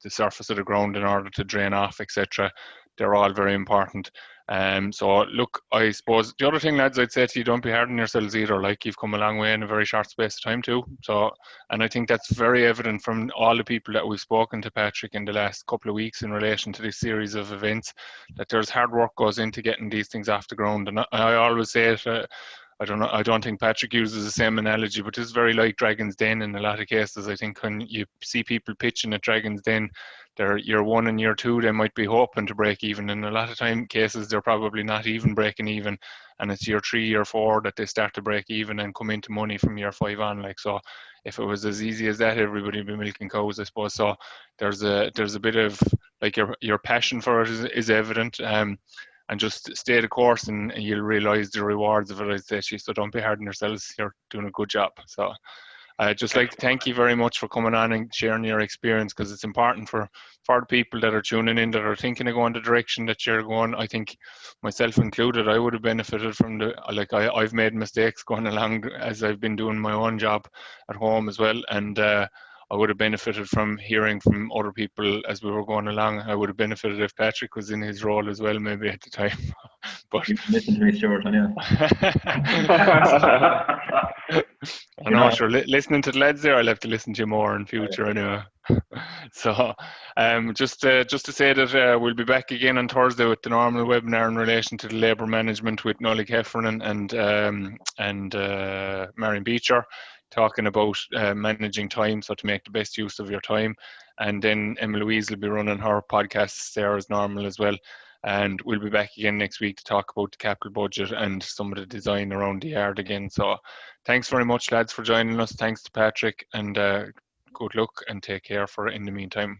surface of the ground in order to drain off, etc. They're all very important. So look, I suppose the other thing, lads, I'd say to you, don't be hard on yourselves either. Like, you've come a long way in a very short space of time too. So, and I think that's very evident from all the people that we've spoken to, Patrick, in the last couple of weeks in relation to this series of events, that there's hard work goes into getting these things off the ground. And I always say it, I don't think Patrick uses the same analogy, but it's very like Dragon's Den in a lot of cases. I think when you see people pitching at Dragon's Den, they're year 1 and year 2, they might be hoping to break even. In a lot of cases, they're probably not even breaking even. And it's year 3, year 4 that they start to break even and come into money from year 5 on. Like, so if it was as easy as that, everybody would be milking cows, I suppose. So there's a bit of, like, your passion for it is evident. And just stay the course and you'll realise the rewards of it, I'd say to you. So don't be hard on yourselves. You're doing a good job. So I'd just like to thank you very much for coming on and sharing your experience, because it's important for the people that are tuning in, that are thinking of going the direction that you're going. I think, myself included, I would have benefited from I've made mistakes going along as I've been doing my own job at home as well. And I would have benefited from hearing from other people as we were going along. I would have benefited if Patrick was in his role as well, maybe at the time. But You listen to me, Stuart, anyway. I know, sure. Listening to the lads there, I'll have to listen to you more in future anyway. So, just to say that we'll be back again on Thursday with the normal webinar in relation to the labour management with Nolik Heffernan and Marion Beecher, talking about managing time, so to make the best use of your time. And then Emma Louise will be running her podcasts there as normal as well. And we'll be back again next week to talk about the capital budget and some of the design around the yard again. So thanks very much, lads, for joining us. Thanks to Patrick, and good luck and take care in the meantime.